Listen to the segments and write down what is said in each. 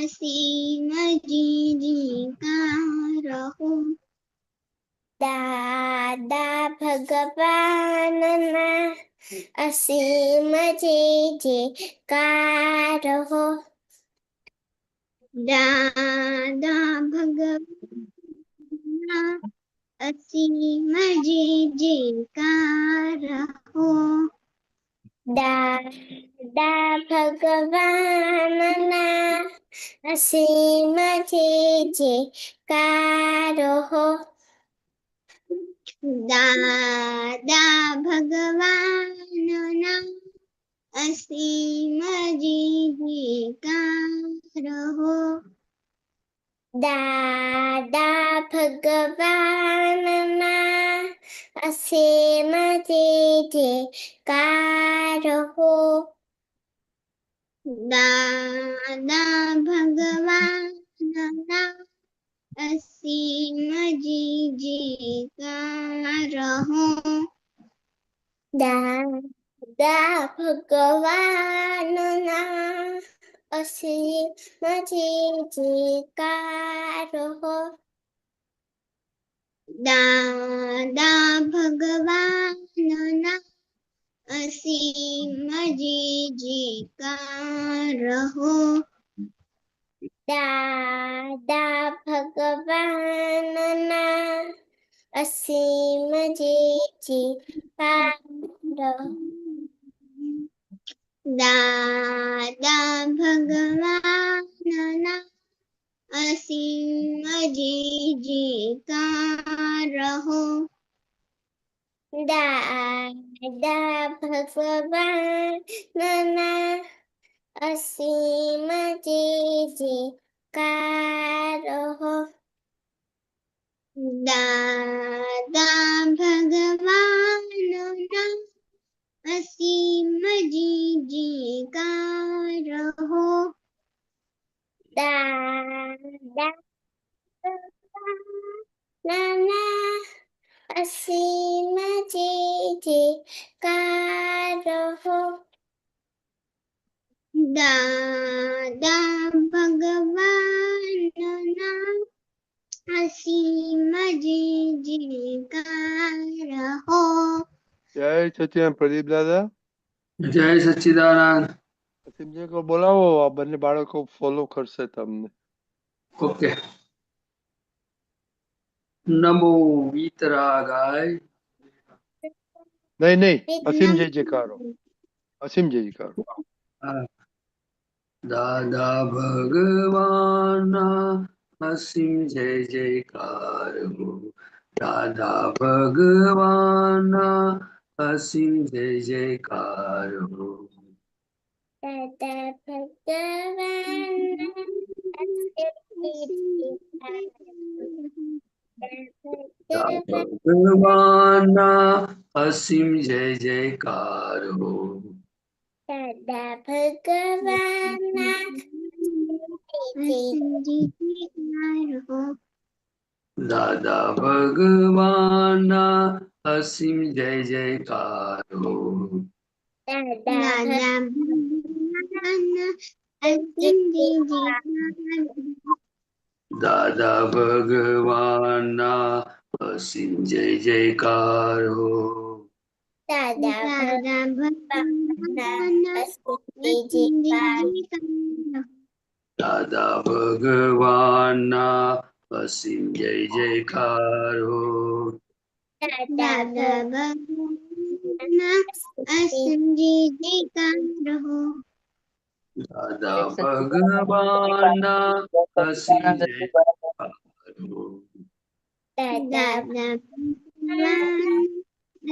અસીમ જીજીકાર હો. દાદા ભગવાનના અસીમ જયજયકાર હો. દાદા ભગવાનના અસીમ જયજયકાર હો. દાદા ભગવાનના અસીમ જયજયકાર હો. દાદા ભગવાનના અસીમ જયજયકાર હો. દાદા ભગવાનના અસીમ જયજયકાર હો. દાદા ભગવાનના અસીમ જયજયકાર હો. દાદા ભગવાનના અસીમ જયજયકાર હો. દાદા ભગવાનના અસીમ જયજયકાર હો. દાદા ભગવાનના અસીમ જયજયકાર હો. દાદા ભગવાનના અસીમ જયજયકાર હો. દાદા ભગવાનના અસીમ જયજયકાર હો. દાદા ભગવાનના અસીમ જયજયકાર હો. દાદા ભગવાનના અસીમ જયજયકાર હો. દાદા ભગવાનના અસીમ જયજયકાર હો. જય સચિદાનંદ પ્રદીપ દાદા. જય સચ્ચિદાનંદ. અસીમજી કો બોલાવો, આ બંને બાળકો ફોલો કરશે તમને. ઓકે. નમો વીતરાગાય. નહીં નહીં, અસીમ જય જયકારો. અસીમ જય જયકારો. દાદા ભગવાનના અસીમ જય જયકાર હો. દાદા ભગવાનના અસીમ જય જયકાર હો. દાદા ભગવાનના ભગવાનના અસીમ જય જયકાર હો. દાદા ભગવાનના જયજયકાર હો. દાદા ભગવાનના અસીમ જય જયકાર હો. દાદા ભગવાનના અસીમ જયજયકાર હો. દાદા ભગવાનના અસીમ જય જયકાર હો. દાદા ભગવાનના અસીમ જયજયકાર હો. દાદા ભગવાનના અસીમ જય જયકાર હો. દાદા ભગવાનના અસીમ જયજયકાર હો. દાદા ભગવાનના અસીમ જય જયકાર હો. દાદા ભગવાનના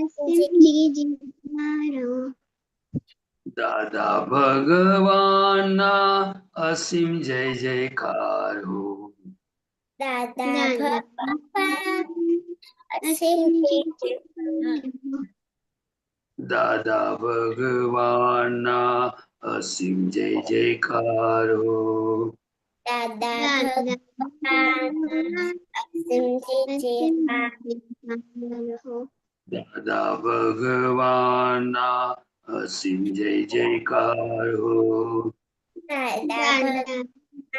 અસીમ જયજયકાર હો. દાદા ભગવાનના અસીમ જય જયકાર હો. દાદા ભગવાનના અસીમ જયજયકાર હો. દાદા ભગવાનના અસીમ જય જયકાર હો. દાદા ભગવાનના અસીમ જયજયકાર હો. દાદા ભગવાનના અસીમ જય જયકાર હો. દાદા ભગવાનના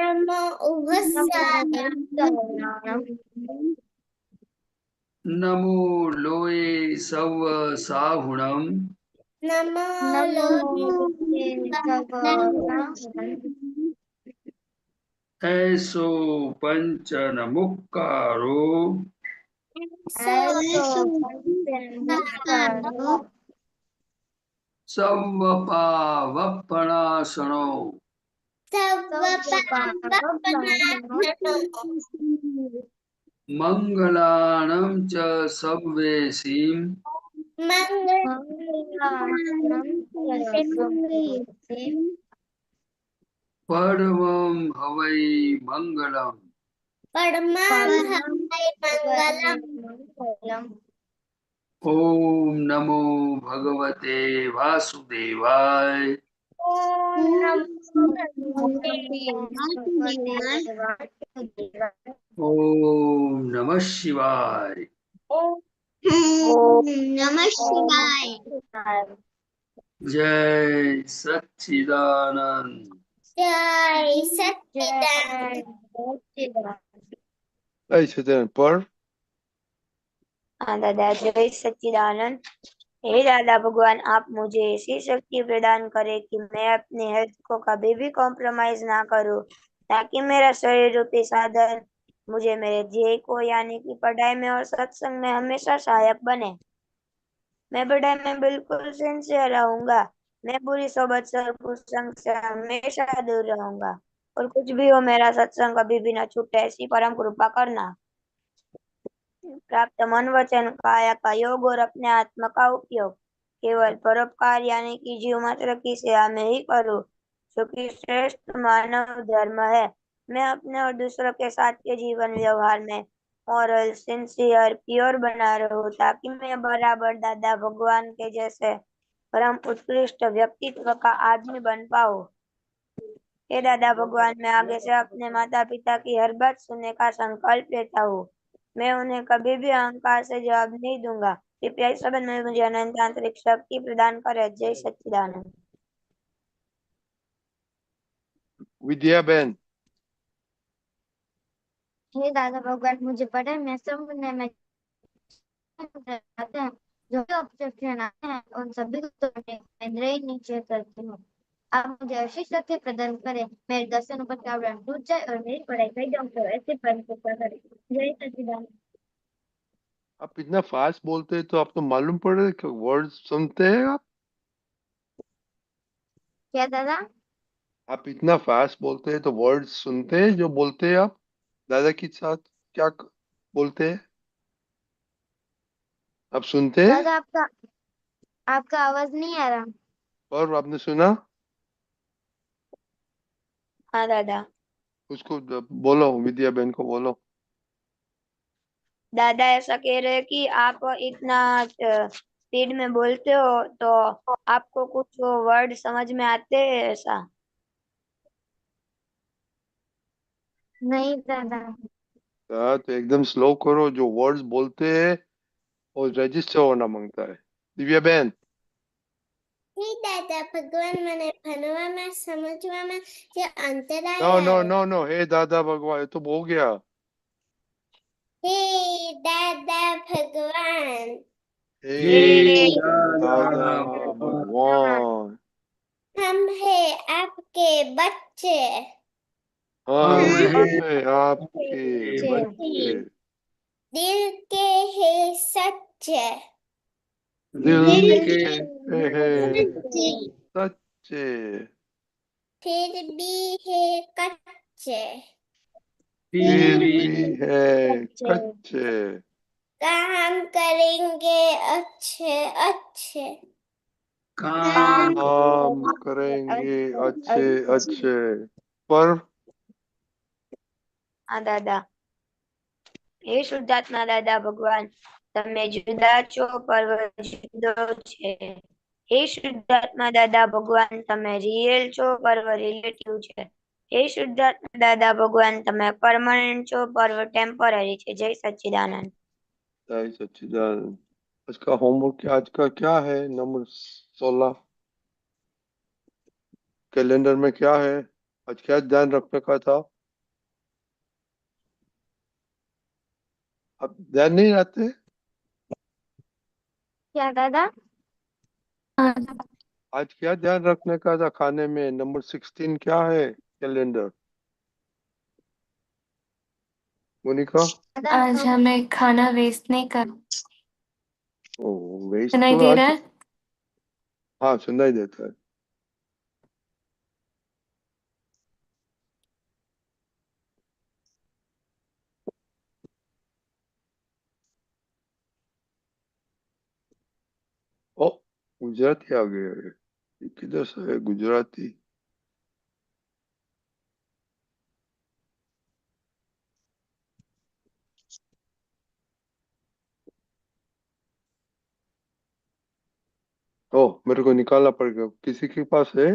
नमो उभयसाय नमो लोये सव साहुणम नमो ऐसो पंचन मुक्कारो सव पावपणासनो मंगलानं च सव्वेसीं परमं हवै मंगलम् ओम नमो भगवते वासुदेवाय ओम नमः शिवाय नमः शिवाय जय सच्चिदानंद जय सच्चिदानंद जय सच्चिदानंद पर हाँ दादा, जय सच्चिदानंद। हे दादा भगवान, आप मुझे ऐसी शक्ति प्रदान करें कि मैं अपने हेल्थ को कभी भी कॉम्प्रोमाइज ना करूं, ताकि मेरा शरीर रूपी साधन मुझे मेरे ध्येय को यानी कि पढ़ाई में और सत्संग में हमेशा सहायक बने। मैं पढ़ाई में बिल्कुल सिंसियर रहूंगा। मैं बुरी सोबत से और कुसंग से हमेशा दूर रहूंगा, और कुछ भी हो मेरा सत्संग कभी भी न छूटे, ऐसी परम कृपा करना। प्राप्त मन वचन काया का योग और अपने आत्मा का उपयोग केवल परोपकार यानी कि जीव मात्र की सेवा में ही करूं, जो कि श्रेष्ठ मानव धर्म है। मैं अपने और दूसरों के साथ के जीवन व्यवहार में मॉरल सिंसियर प्योर बना रहूं, ताकि मैं बराबर दादा भगवान के जैसे परम उत्कृष्ट व्यक्तित्व का आदमी बन पाऊं। हे दादा भगवान, मैं आगे से अपने माता पिता की हर बात सुनने का संकल्प लेता हूँ। मैं उन्हें कभी भी अहंकार से जवाब नहीं दूंगा। कृपया इस संबंध में मुझे अनंत आंतरिक शक्ति प्रदान करे। जय सच्चिदानंद। विद्या बहन हे दादा भगवान, मुझे पढ़ाई में समझने में आते हैं, जो भी ऑब्जेक्शन आते हैं उन सभी को केंद्र ही नीचे करती हूँ। आप मुझे ऐसी शक्ति प्रदान करें, मेरे दर्शन पर का आवरण टूट जाए और मेरी पढ़ाई कई जम तो ऐसे परम कृपा करें। जय सच्चिदानंद। आप इतना फास्ट बोलते हैं तो आपको मालूम पड़ रहा है कि वर्ड सुनते हैं आप क्या दादा? आप इतना फास्ट बोलते हैं तो वर्ड सुनते हैं जो बोलते हैं आप दादा के साथ क्या बोलते हैं आप सुनते हैं दादा आपका आपका आवाज नहीं आ रहा। और आपने सुना हाँ दादा। उसको बोलो विद्या बहन को बोलो दादा ऐसा कह रहे हैं कि आप इतना स्पीड में बोलते हो तो आपको कुछ वर्ड समझ में आते हैं ऐसा? नहीं दादा। तो एकदम स्लो करो जो वर्ड्स बोलते हैं और रजिस्टर होना मांगता है दिव्या बहन हे दादा भगवान, મને ભણવામાં સમજવામાં જે અંતરાય नो नो આવે। नो नो हे दादा भगवान ये तो हो गया हे दादा भगवान, हे हे दादा दादा भगवान हम है आपके बच्चे। हम हम हैं आपके बच्चे दिल के है सच्चे। दिल के के हैं सच्चे फिर भी है कच्चे। फिर भी भी है कच्चे काम करेंगे अच्छे अच्छे। काम हम करेंगे अच्छे अच्छे पर हाँ दादा। हे શુદ્ધાત્મા દાદા ભગવાન, તમે જુદા છો પર્વ જુદો છે. હે શુદ્ધાત્મા દાદા ભગવાન, તમે રિયલ છો પર્વ રિલેટિવ છે. હે શુદ્ધાત્મા દાદા ભગવાન, તમે પરમાનન્ટ છો પર્વ ટેમ્પરરી છે. જય સच्चिदानंद। जय सच्चिदानंद आज का होमवर्क आज का क्या है नंबर 16 कैलेंडर में क्या है आज क्या ध्यान रखने का था? आप ध्यान नहीं रखते? क्या दादा? हाँ, आज क्या ध्यान रखने का था खाने में? नंबर 16 क्या है कैलेंडर? मोनिका? दादा आज हमें खाना वेस्ट नहीं कर। ओ, वेस्ट सुनाई तो दे रहा आज, है? हाँ सुनाई देता है। ओ, गुजराती आ गए। ये किधर से है गुजराती? ओ, मेरे को निकालना पड़ेगा। किसी के पास है?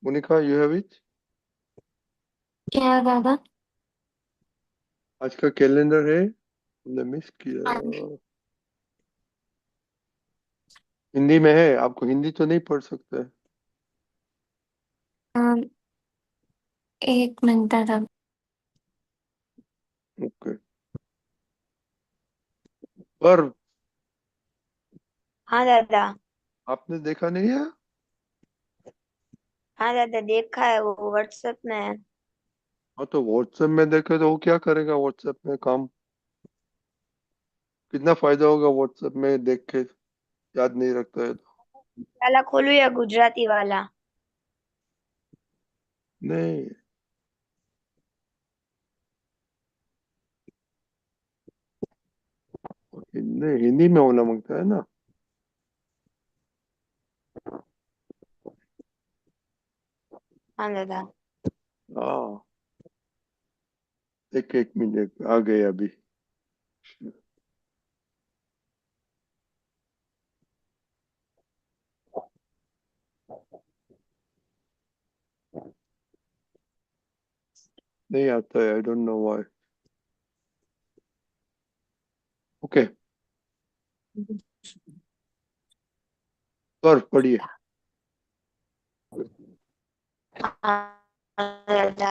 Monica, you have it? क्या दादा? आज का कैलेंडर है? हमने मिस हाँ, किया। हिंदी में है? आपको हिंदी तो नहीं पढ़ सकते? अम, एक मिनट दादा। ओके। पर हाँ दादा। आपने देखा नहीं है? हाँ दादा, देखा है, वो व्हाट्सएप में है। हाँ, तो व्हाट्सएप में देखे तो वो क्या करेगा व्हाट्सएप में काम? कितना फायदा होगा व्हाट्सएप में देख के, याद नहीं रखता है तो? वाला खोलू या गुजराती वाला? नहीं, हिंदी में होना मांगता है ना। हाँ दादा। हाँ, एक एक मिनट आ गए अभी। नहीं आता है, I don't know why. Okay, पर पढ़िए। हाँ दादा।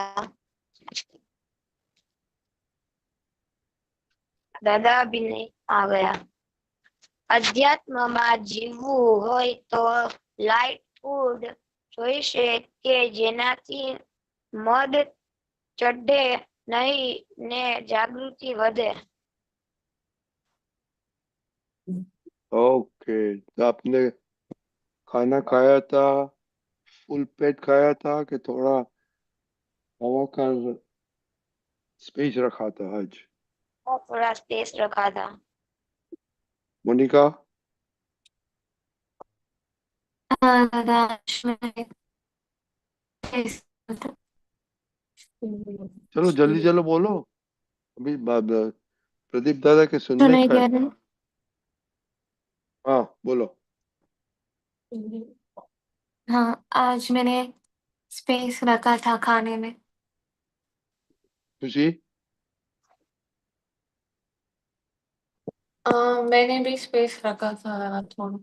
દાદા અભી નહીં આ ગયા. અધ્યાત્મમાં જીવવું હોય તો લાઇટ ફૂડ જોઈશે કે જેનાથી મદ ચઢે નહીં ને જાગૃતિ વધે. ओके, तो आपने खाना खाया था, फुल पेट खाया था कि थोड़ा हवा का स्पेस रखा था आज? થોડા સ્પેસ રખા था. मोनिका? हाँ दादा, आज मैंने चलो जल्दी चलो बोलो। अभी प्रदीप दादा के सुनने सुनाई का दे है। रहा है? हाँ बोलो। हाँ, आज मैंने स्पेस रखा था खाने में। खुशी? मैंने भी स्पेस रखा था थोड़ा।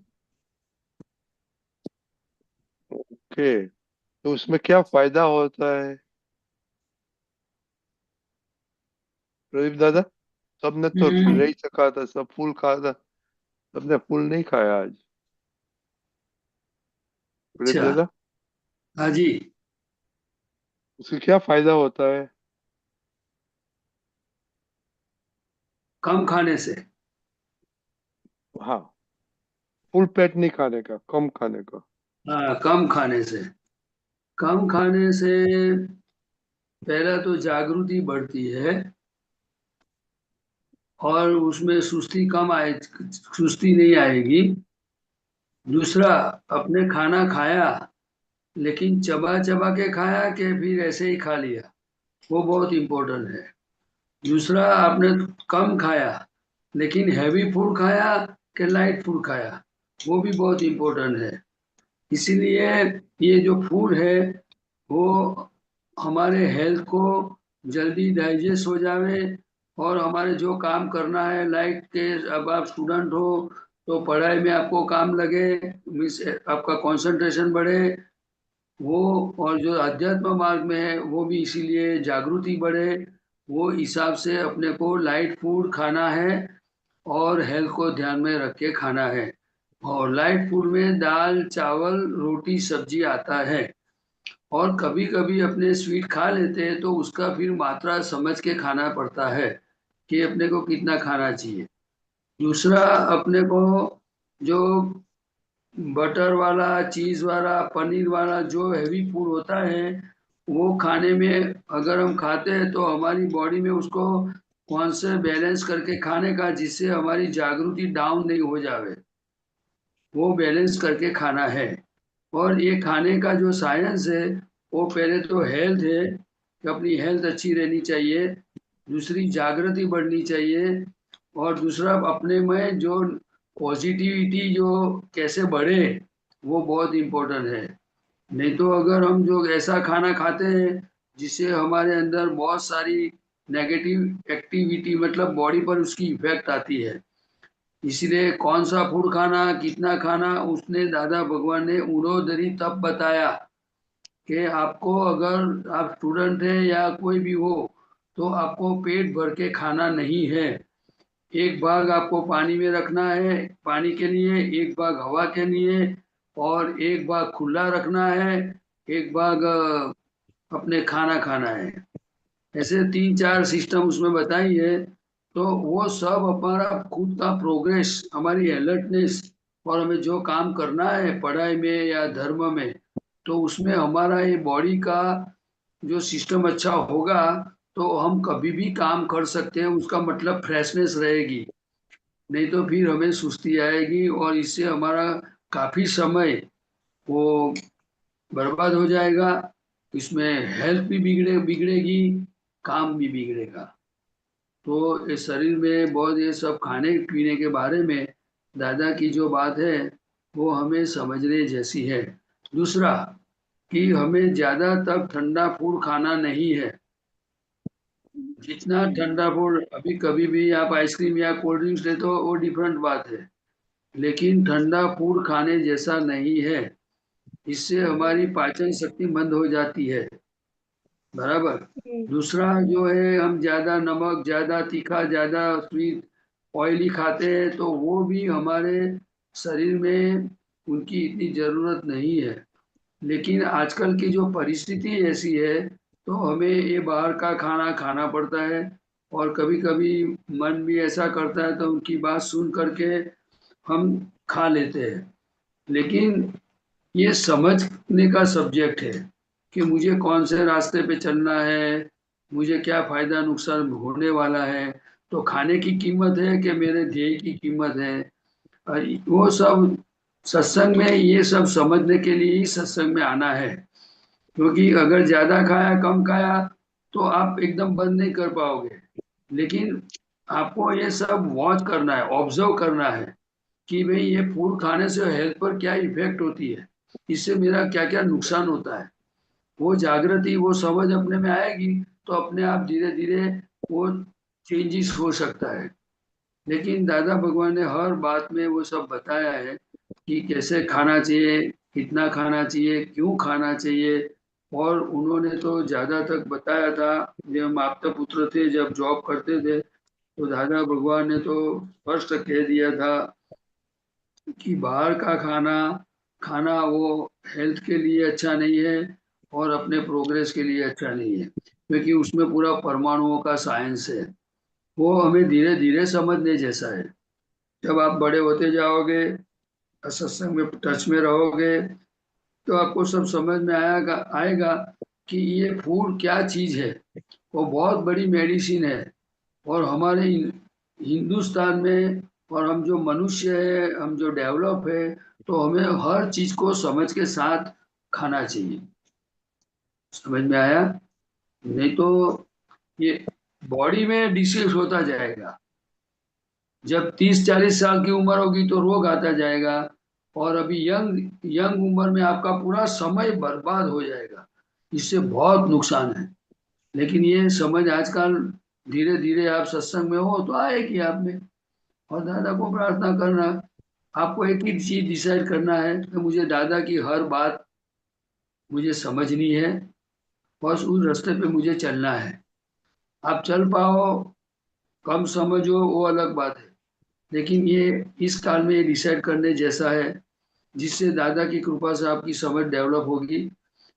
ओके, तो उसमें क्या फायदा होता है प्रदीप दादा? सबने तो रह ही सका था, सब फूल खा था, सबने फूल नहीं खाया आज। प्रदीप अच्छा। दादा, हाँ जी। उससे क्या फायदा होता है? कम खाने से। हाँ, फुल पेट नहीं खाने का, कम खाने का। हाँ, कम खाने से। कम खाने से पहला तो जागृति बढ़ती है और उसमें सुस्ती कम आए, सुस्ती नहीं आएगी। दूसरा, अपने खाना खाया लेकिन चबा चबा के खाया कि फिर ऐसे ही खा लिया, वो बहुत इम्पोर्टेंट है। दूसरा, आपने कम खाया लेकिन हैवी फूड खाया कि लाइट फूड खाया, वो भी बहुत इम्पोर्टेंट है। इसीलिए ये जो फूड है वो हमारे हेल्थ को जल्दी डाइजेस्ट हो जावे और हमारे जो काम करना है, लाइक के अब आप स्टूडेंट हो तो पढ़ाई में आपको काम लगे, मीन्स आपका कंसंट्रेशन बढ़े, वो, और जो अध्यात्म मार्ग में है वो भी इसीलिए जागृति बढ़े, वो हिसाब से अपने को लाइट फूड खाना है और हेल्थ को ध्यान में रख के खाना है। और लाइट फूड में दाल चावल रोटी सब्जी आता है, और कभी कभी अपने स्वीट खा लेते हैं तो उसका फिर मात्रा समझ के खाना पड़ता है कि अपने को कितना खाना चाहिए। दूसरा, अपने को जो बटर वाला चीज वाला पनीर वाला जो हैवी फूड होता है वो खाने में अगर हम खाते हैं तो हमारी बॉडी में उसको कौन से बैलेंस करके खाने का जिससे हमारी जागृति डाउन नहीं हो जावे, वो बैलेंस करके खाना है। और ये खाने का जो साइंस है वो पहले तो हेल्थ है कि अपनी हेल्थ अच्छी रहनी चाहिए, दूसरी जागृति बढ़नी चाहिए, और दूसरा अपने में जो पॉजिटिविटी जो कैसे बढ़े वो बहुत इम्पोर्टेंट है। नहीं तो अगर हम जो ऐसा खाना खाते हैं जिससे हमारे अंदर बहुत सारी नेगेटिव एक्टिविटी मतलब बॉडी पर उसकी इफेक्ट आती है, इसलिए कौन सा फूड खाना कितना खाना उसने दादा भगवान ने उड़ोदरी तब बताया कि आपको अगर आप स्टूडेंट हैं या कोई भी हो तो आपको पेट भर के खाना नहीं है। एक भाग आपको पानी में रखना है पानी के लिए, एक भाग हवा के लिए, और एक भाग खुला रखना है, एक भाग अपने खाना खाना है। ऐसे 3-4 सिस्टम उसमें बताई है। तो वो सब हमारा खुद का प्रोग्रेस, हमारी अलर्टनेस, और हमें जो काम करना है पढ़ाई में या धर्म में, तो उसमें हमारा ये बॉडी का जो सिस्टम अच्छा होगा तो हम कभी भी काम कर सकते हैं, उसका मतलब फ्रेशनेस रहेगी। नहीं तो फिर हमें सुस्ती आएगी और इससे हमारा काफी समय वो बर्बाद हो जाएगा। इसमें हेल्थ भी बिगड़ेगी, काम भी बिगड़ेगा। तो इस शरीर में बहुत ये सब खाने पीने के बारे में दादा की जो बात है वो हमें समझने जैसी है। दूसरा कि हमें ज्यादा तक ठंडा फूड खाना नहीं है। जितना ठंडा फूड, अभी कभी भी आप आइसक्रीम या कोल्ड ड्रिंक्स ले तो वो डिफरेंट बात है, लेकिन ठंडा फूड खाने जैसा नहीं है। इससे हमारी पाचन शक्ति मंद हो जाती है, बराबर। दूसरा जो है हम ज्यादा नमक ज्यादा तीखा ज्यादा स्वीट ऑयली खाते हैं तो वो भी हमारे शरीर में उनकी इतनी जरूरत नहीं है। लेकिन आजकल की जो परिस्थिति ऐसी है तो हमें ये बाहर का खाना खाना पड़ता है, और कभी कभी मन भी ऐसा करता है तो उनकी बात सुन करके हम खा लेते हैं। लेकिन ये समझने का सब्जेक्ट है कि मुझे कौन से रास्ते पे चलना है, मुझे क्या फायदा नुकसान होने वाला है। तो खाने की कीमत है कि मेरे ध्येय की कीमत है, और वो सब सत्संग में ये सब समझने के लिए ही सत्संग में आना है। क्योंकि अगर ज्यादा खाया कम खाया तो आप एकदम बंद नहीं कर पाओगे, लेकिन आपको ये सब वॉच करना है, ऑब्जर्व करना है कि भाई ये फूड खाने से हेल्थ पर क्या इफेक्ट होती है, इससे मेरा क्या क्या नुकसान होता है। वो जागृति वो समझ अपने में आएगी तो अपने आप धीरे धीरे वो चेंजेस हो सकता है। लेकिन दादा भगवान ने हर बात में वो सब बताया है कि कैसे खाना चाहिए, कितना खाना चाहिए, क्यों खाना चाहिए। और उन्होंने तो ज्यादा तक बताया था, जब माता पुत्र थे जब जॉब करते थे तो दादा भगवान ने तो स्पष्ट कह दिया था कि बाहर का खाना खाना वो हेल्थ के लिए अच्छा नहीं है और अपने प्रोग्रेस के लिए अच्छा नहीं है, क्योंकि उसमें पूरा परमाणुओं का साइंस है। वो हमें धीरे धीरे समझने जैसा है। जब आप बड़े होते जाओगे, सत्संग में टच में रहोगे, तो आपको सब समझ में आएगा आएगा कि ये फूड क्या चीज है। वो बहुत बड़ी मेडिसिन है। और हमारे हिंदुस्तान में, और हम जो मनुष्य है, हम जो डेवलप है, तो हमें हर चीज को समझ के साथ खाना चाहिए। समझ में आया? नहीं तो ये बॉडी में डिसीज होता जाएगा। जब 30-40 साल की उम्र होगी तो रोग आता जाएगा, और अभी यंग यंग उम्र में आपका पूरा समय बर्बाद हो जाएगा। इससे बहुत नुकसान है। लेकिन ये समझ आजकल धीरे धीरे आप सत्संग में हो तो आएगी आप में। और दादा को प्रार्थना करना, आपको एक ही चीज डिसाइड करना है कि मुझे दादा की हर बात मुझे समझनी है, बस उस रास्ते पे मुझे चलना है। आप चल पाओ, कम समझो, वो अलग बात है, लेकिन ये इस काल में ये डिसाइड करने जैसा है, जिससे दादा की कृपा से आपकी समझ डेवलप होगी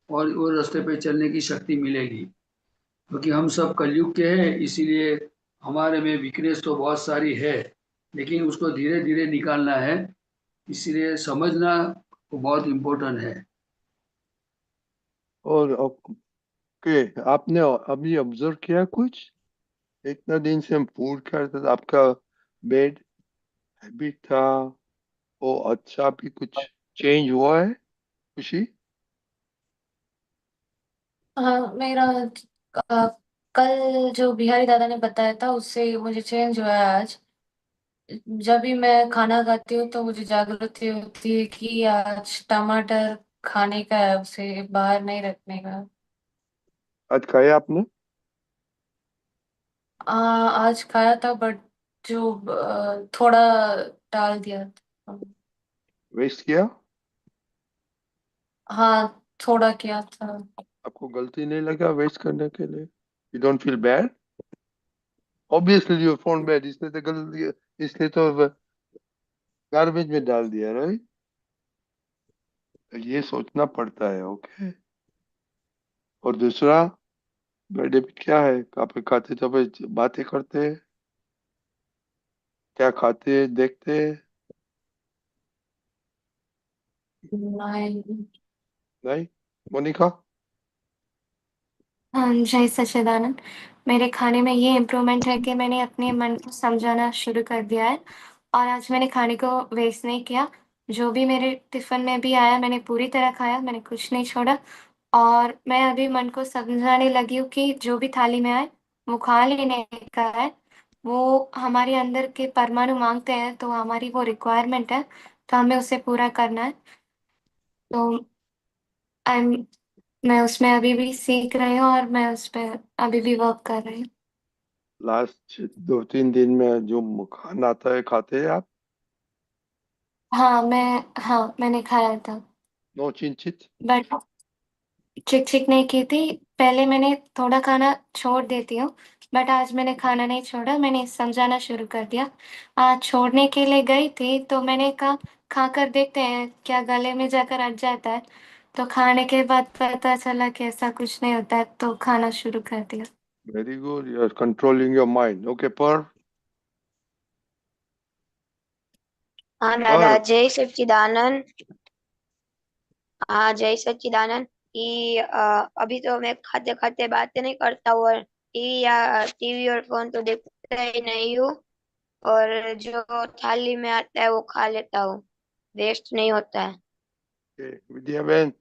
और वो रास्ते पे चलने की शक्ति मिलेगी। क्योंकि हम सब कलयुग के हैं, इसीलिए हमारे में वीकनेस तो बहुत सारी है, लेकिन उसको धीरे धीरे निकालना है, इसीलिए समझना बहुत इम्पोर्टेंट है। और ओके, आपने अभी ऑब्जर्व किया कुछ? इतना दिन से हम फूड खा रहे थे, आपका बेड हैबिट था वो अच्छा भी कुछ चेंज हुआ है खुशी? हाँ, मेरा कल जो बिहारी दादा ने बताया था उससे मुझे चेंज हुआ है आज। जब भी मैं खाना खाती हूँ तो मुझे जागृति होती है कि आज टमाटर खाने का है, उसे बाहर नहीं रखने का। आज खाया आपने? आज खाया था, बट जो थोड़ा डाल दिया था। वेस्ट किया? हाँ, थोड़ा किया था। आपको गलती नहीं लगा वेस्ट करने के लिए? You don't feel bad? Obviously you phone bad, इसलिए तो गलती, इसलिए तो गार्बेज में डाल दिया, राइट? ये सोचना पड़ता है, ओके। और दूसरा, बैड हैबिट क्या है? आप खाते तो बातें करते हैं, क्या खाते हैं देखते हैं? नहीं। नहीं? मोनिका? हाँ, जय सच्चिदानंद। मेरे खाने में ये इम्प्रूवमेंट है कि मैंने अपने मन को समझाना शुरू कर दिया है, और आज मैंने खाने को वेस्ट नहीं किया। जो भी मेरे टिफिन में भी आया मैंने पूरी तरह खाया, मैंने कुछ नहीं छोड़ा। और मैं अभी मन को समझाने लगी हूँ कि जो भी थाली में आए वो खा लेने का है। वो हमारे अंदर के परमाणु मांगते हैं, तो हमारी वो रिक्वायरमेंट है, तो हमें उसे पूरा करना है। तो आई मैं उसमें अभी भी सीख रही हूँ, और मैं उस पर अभी भी वर्क कर रही हूँ। लास्ट 2-3 दिन में जो खाना आता है खाते हैं आप? हाँ, मैंने खाया था, नो चिंचित? बट चिक चिक नहीं की थी। पहले मैंने थोड़ा खाना छोड़ देती हूँ, बट आज मैंने खाना नहीं छोड़ा, मैंने समझाना शुरू कर दिया। आज छोड़ने के लिए गई थी तो मैंने कहा खाकर देखते हैं क्या गले में जाकर अट जाता है। तो खाने के बाद पता चला कि ऐसा कुछ नहीं होता है, तो खाना शुरू कर दिया। Very good, you are controlling your mind, okay. हाँ पर दादा, जय सच्चिदानंद। हाँ, जय सच्चिदानंद। कि अभी तो मैं खाते खाते बातें नहीं करता हूँ, और टीवी और फोन तो देखता ही नहीं हूँ। और जो थाली में आता है वो खा लेता हूँ, वेस्ट नहीं होता है। विद्या बहन,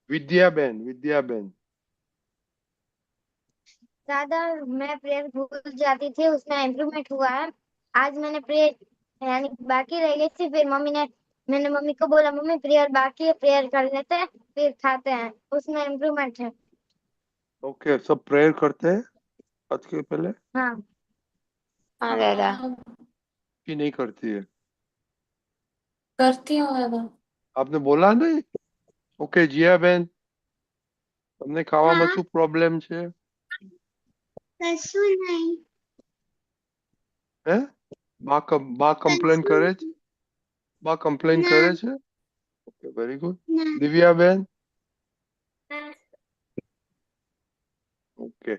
विद्या बहन, दादा, मैं प्रेयर भूल जाती थी, उसमें इम्प्रूवमेंट हुआ है। आज मैंने प्रेयर यानी बाकी रह गई थी, फिर मैंने मम्मी को बोला मम्मी प्रेयर बाकी है, प्रेयर कर लेते हैं फिर खाते हैं, उसमें इम्प्रूवमेंट है। ओके। सब प्रेयर करते हैं आज के पहले हाँ। हाँ दादा। हाँ, कि नहीं करती है? करती हूँ दादा। आपने बोला नहीं? ओके जिया बहन, તમને ખાવામાં શું પ્રોબ્લેમ છે? કશું નહીં. હે? બા કમ્પ્લેન કરે છે? બા કમ્પ્લેન કરે છે? Okay, very good. દિવ્યા બેન? ओके।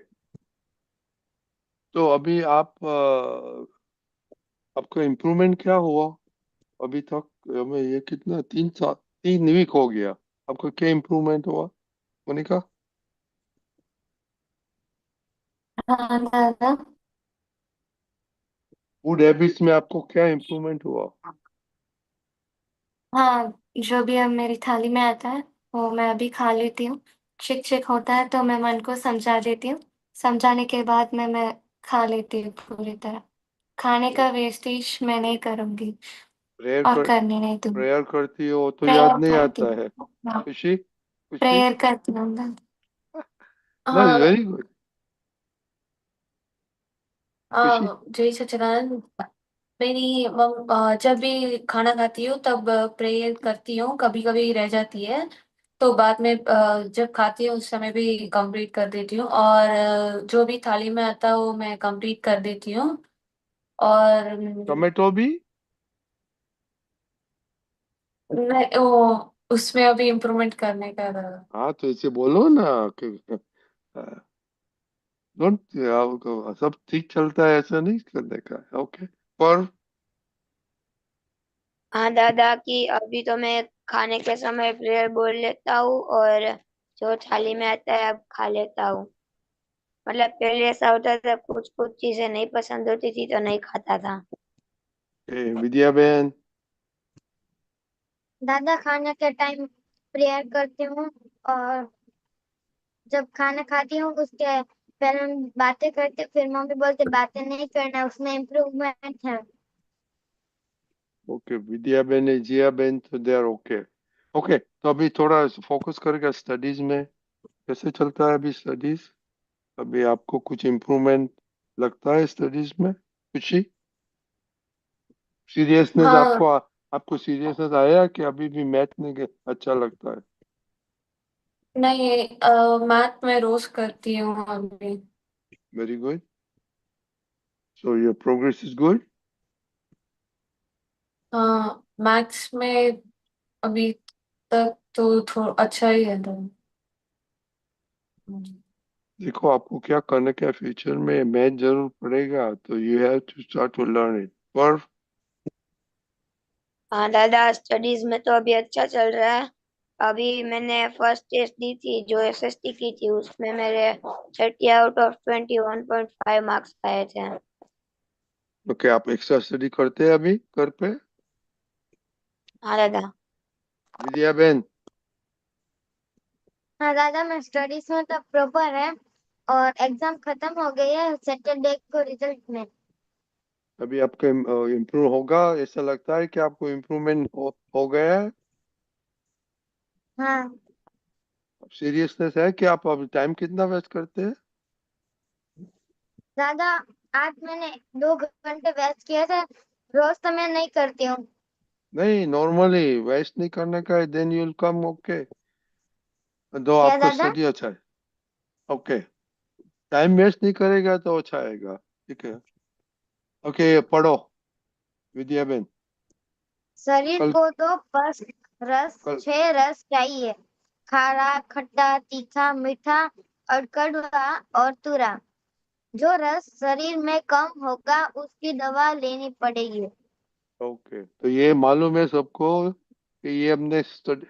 तो अभी आपका इम्प्रूवमेंट क्या हुआ अभी तक? हमें ये कितना 3 साल, 3 वीक हो गया, आपका क्या इम्प्रूवमेंट हुआ मोनिका? हाँ दादा। फूड हैबिट्स में आपको क्या इम्प्रूवमेंट हुआ? हाँ, जो भी अब मेरी थाली में आता है वो मैं अभी खा लेती हूँ। चिक चिक होता है तो मैं मन को समझा देती हूँ। समझाने के बाद मैं खा लेती हूँ पूरी तरह। खाने का वेस्टेज मैं नहीं करूंगी, प्रेयर और कर करने नहीं दूंगी। प्रेयर करती हो तो याद प्रेयर नहीं करती आता है? हूँ। हाँ, खुशी, खुशी। प्रेयर करती हूँ मैं। नो, हाँ। Very good. खुशी। जय सच्चिदानंद। जब भी खाना खाती हूँ तब प्रेयर करती हूँ, कभी कभी रह जाती है तो बाद में जब खाती हूँ उस समय भी कंप्लीट कर देती हूँ, और जो भी थाली में आता है वो मैं कंप्लीट कर देती हूँ। और टोमेटो भी? मैं वो उसमें अभी इम्प्रूवमेंट करने का हाँ तो ऐसे बोलो ना कि डोंट, सब ठीक चलता है ऐसा नहीं करने का। ओके। पर हाँ दादा, कि अभी तो मैं खाने के समय प्रेयर बोल लेता हूँ, और जो थाली में आता है अब खा लेता हूँ। मतलब पहले ऐसा होता था, कुछ कुछ चीजें नहीं पसंद होती थी तो नहीं खाता था। विद्या बहन? दादा खाने के टाइम प्रेयर करती हूँ, और जब खाना खाती हूँ उसके पहले हम बातें करते, फिर मम्मी बोलते बातें नहीं करना, उसमें इम्प्रूवमेंट है। ओके, विद्या बहन है, जिया बहन, तो दे आर ओके। ओके, तो अभी थोड़ा फोकस करेगा स्टडीज में। कैसे चलता है अभी स्टडीज? अभी आपको कुछ इम्प्रूवमेंट लगता है स्टडीज में? कुछ ही सीरियसनेस हाँ। आपको सीरियसनेस आया कि अभी भी मैथ में अच्छा लगता है? नहीं, मैथ में रोज करती हूँ अभी। Very good. So your progress is good. हाँ, मैथ्स में अभी तक तो थोड़ा अच्छा ही है तो। देखो, आपको क्या करने का फ्यूचर में, मैथ जरूर पड़ेगा, तो you have to start to learn it. पर हाँ दादा, स्टडीज में तो अभी अच्छा चल रहा है। अभी मैंने फर्स्ट टेस्ट दी थी, जो एसएसटी की थी, उसमें मेरे 30 आउट ऑफ 21.5 मार्क्स आए थे। ओके, आप एक्स्ट्रा स्टडी करते हैं अभी घर पे? हाँ दादा। विद्या बहन? हाँ दादा, मैं स्टडीज में तो प्रॉपर है, और एग्जाम खत्म हो गई है सैटरडे को रिजल्ट में। अभी आपका इम्प्रूव होगा ऐसा लगता है कि आपको इम्प्रूवमेंट हो गया है? हाँ सीरियसनेस है कि आप अभी टाइम कितना वेस्ट करते हैं? दादा, आज मैंने 2 घंटे वेस्ट किए थे, रोज तो मैं नहीं करती हूँ। नहीं, नॉर्मली वेस्ट नहीं करने का है, then you will come okay. तो क्या आपका दादा? स्टडी अच्छा है। ओके, टाइम वेस्ट नहीं करेगा तो अच्छा आएगा। ठीक है। ओके, पढ़ो विद्या बहन। शरीर कल को तो बस रस कल 6 रस चाहिए: खारा, खट्टा, तीखा, मीठा और कड़वा और तुरा। जो रस शरीर में कम होगा उसकी दवा लेनी पड़ेगी। ओके, तो ये मालूम है सबको कि ये हमने स्टडी,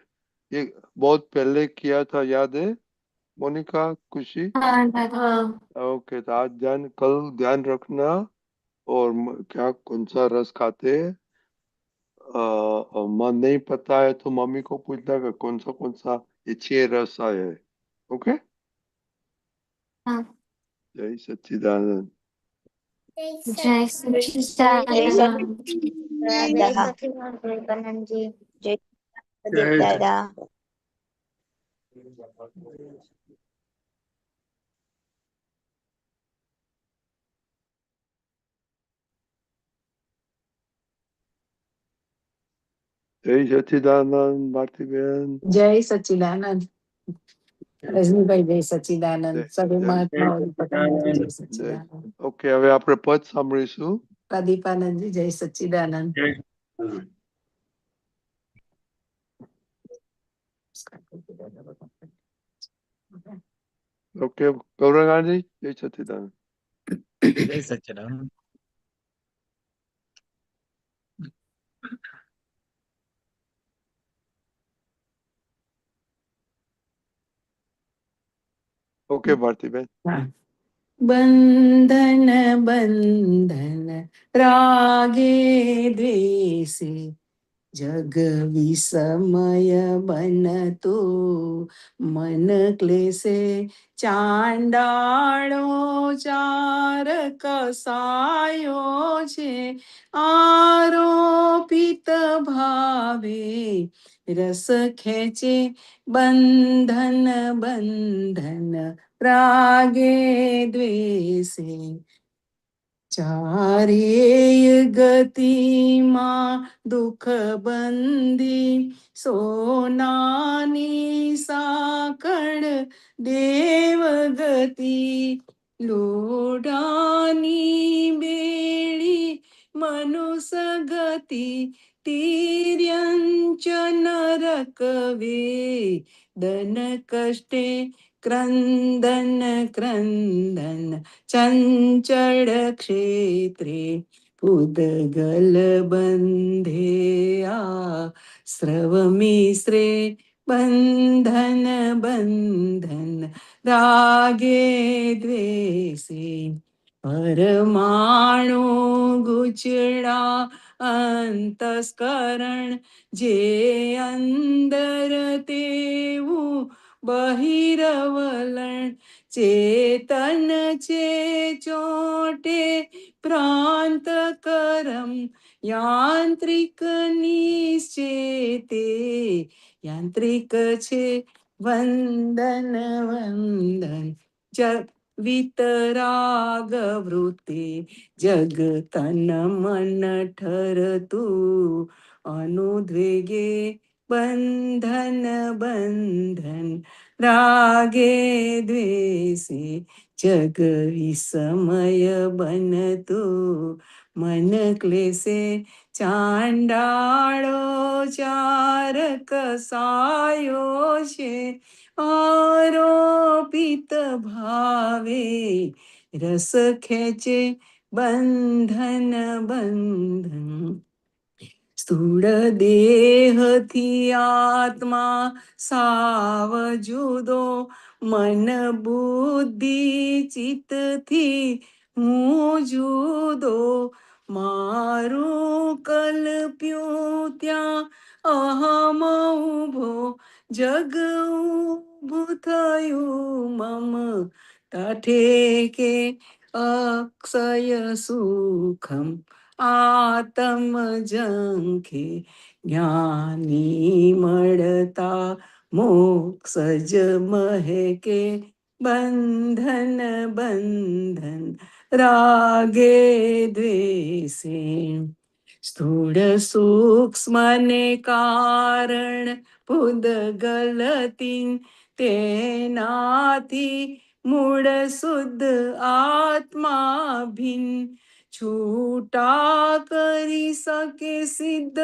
ये बहुत पहले किया था, याद है मोनिका, खुशी? हाँ हाँ। ओके, तो आज कल ध्यान रखना। और क्या कौन सा रस खाते हैं? मन नहीं पता है तो मम्मी को पूछना कि कौन सा ये 6 रस आए हैं। ओके। हाँ। जय सच्चिदानंद। जय जय सच्चिदानंद। सचिदानंद जय दादा। सच्चिदानंद जी। जय प्रदीप जय दादा। जय सच्चिदानंद भारती बहन। जय सच्चिदानंद। रजनी भाई जय सच्चिदानंद, सभी जय जय महात्माओं पठाण जय सच्चिदानंद। जय। सच्चिदानंद। ओके, હવે આપણે પદ સાંભળીશું। प्रदीपानंद जी जय सच्चिदानंद। जय सच्चिदानंद। ओके, गौरंगा जी, जय सच्चिदानंद। जय सच्चिदानंद। ओके भारती बहन। हाँ। बंधन बंधन रागे द्वेषे, जग विसमय बनतो मन क्लेशे। चांडाळो चार कसायो छे, आरोपित भावे रस खेचे। बंधन बंधन रागे द्वेषे, ચારેય ગતિમાં દુઃખ બંધી સોનાની સાકળ દેવ ગતિ લોઢાની બેડી મનુષ્ય ગતિ તિર્યંચ નરક વેદન કષ્ટે ક્રંદન ક્રંદન ચંચળ ક્ષેત્રે ઉદગલ બંધેયા સ્રવ મિશ્રે બંધન બંધન રાગે દ્વેષે પરમાણુ ગુચડા અંતસ્કરણ જે અંદર તેવું બહિરવલણ ચેતન છે ચોટે પ્રાંત કરમ યાંત્રિક નિશ્ચેતે યાંત્રિક છે વંદન વંદન વિતરાગ વૃત્તિ જગ તન મન ઠરતું અનુદ્વેગે બંધન બંધન રાગે દ્વેષે જગ વિસમય બનતું મન ક્લેશે ચાંડાળો ચાર કસાયો છે આરોપિત ભાવે રસ ખેંચે બંધન બંધન સ્થૂળ દેહથી આત્મા સાવ જુદો મન બુદ્ધિ ચિત્તથી હું જુદો મારું કલ્પ્યું ત્યાં અહમ ઉભો જગ ઊભું થયું મમ તઠે અક્ષય સુખમ આતમ જંખે જ્ઞાની મળતા મોક્ષ જ મહેકે બંધન બંધન રાગે દ્વેષે સ્થૂળ સૂક્ષ્મને કારણ પૂદગલતી તેનાથી મૂળ શુદ્ધ આત્મા ભિન્ન છૂટા કરી શકે સિદ્ધ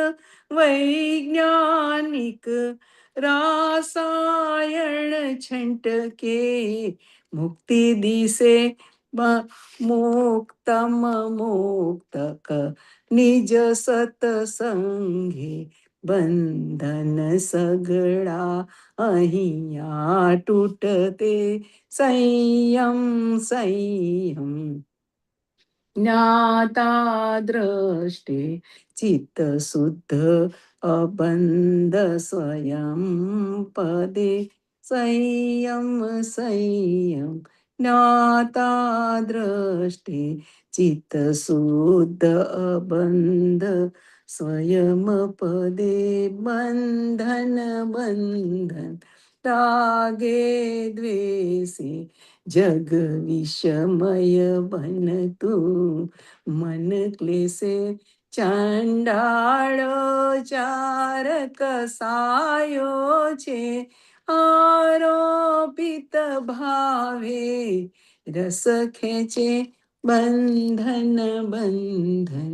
વૈજ્ઞાનિક રાસાયણ છંટકે મુક્તિ દિશે મુક્તમ મુક્તક નિજ સતસંગે બંધન સગડા અહીંયા તૂટતે સંયમ સંયમ જ્ઞાતા દ્રષ્ટે ચિત્ત શુદ્ધ અબંધ સ્વયં પદે સંયમ સંયમ જ્ઞાતા દ્રષ્ટે ચિત્ત શુદ્ધ અબંધ સ્વયં પદે બંધન બંધન રાગે દ્વેષે જગ વિષમય બનતું મન ક્લેશે ચાંડાળો ચાર કસાયો છે આરોપિત ભાવે રસ ખેંચે બંધન બંધન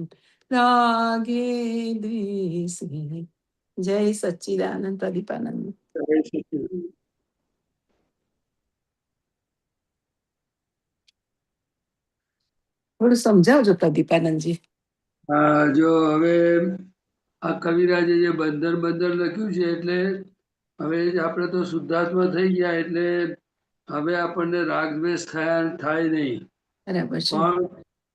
રાગે દ્વેષે જય સચ્ચિદાનંદ પ્રદીપાનંદ થોડું સમજાવજો પ્રદીપાનંદજી. જો હવે આ કવિરાજે જે બંદર બંદર લખ્યું છે એટલે હવે આપણે તો શુદ્ધાત્મા થઈ ગયા એટલે હવે આપણને રાગ દ્વેષ થાય નહીં. બરાબર છે. પણ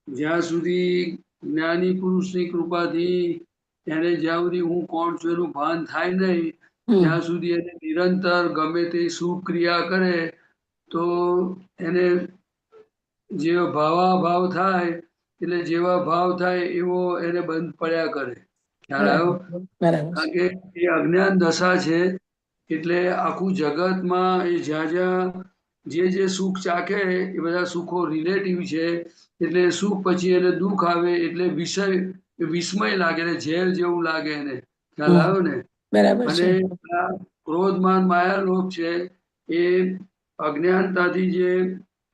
જ્યાં સુધી જ્ઞાની પુરુષની કૃપાથી એને જ્યાં સુધી હું કોણ છું એનું ભાન થાય નહીં ત્યાં સુધી એને નિરંતર ગમે તે શુભ ક્રિયા કરે તો એને જેવો ભાવાભાવ થાય એટલે જેવા ભાવ થાય એવો એને બંધ પડ્યા કરે. ખ્યાલ આવ્યો? કારણ કે એ અજ્ઞાન દશા છે એટલે આખું જગતમાં એ જ્યાં જ્યાં જે સુખ ચાખે એ બધા સુખો રિલેટિવ છે. એટલે સુખ પછી એને દુઃખ આવે એટલે વિસ્મય લાગે ને ઝેર જેવું લાગે એને. ખ્યાલ આવ્યો ને? બરાબર અને છે. આ ક્રોધ માન માયા લોભ છે એ અજ્ઞાનતાથી જે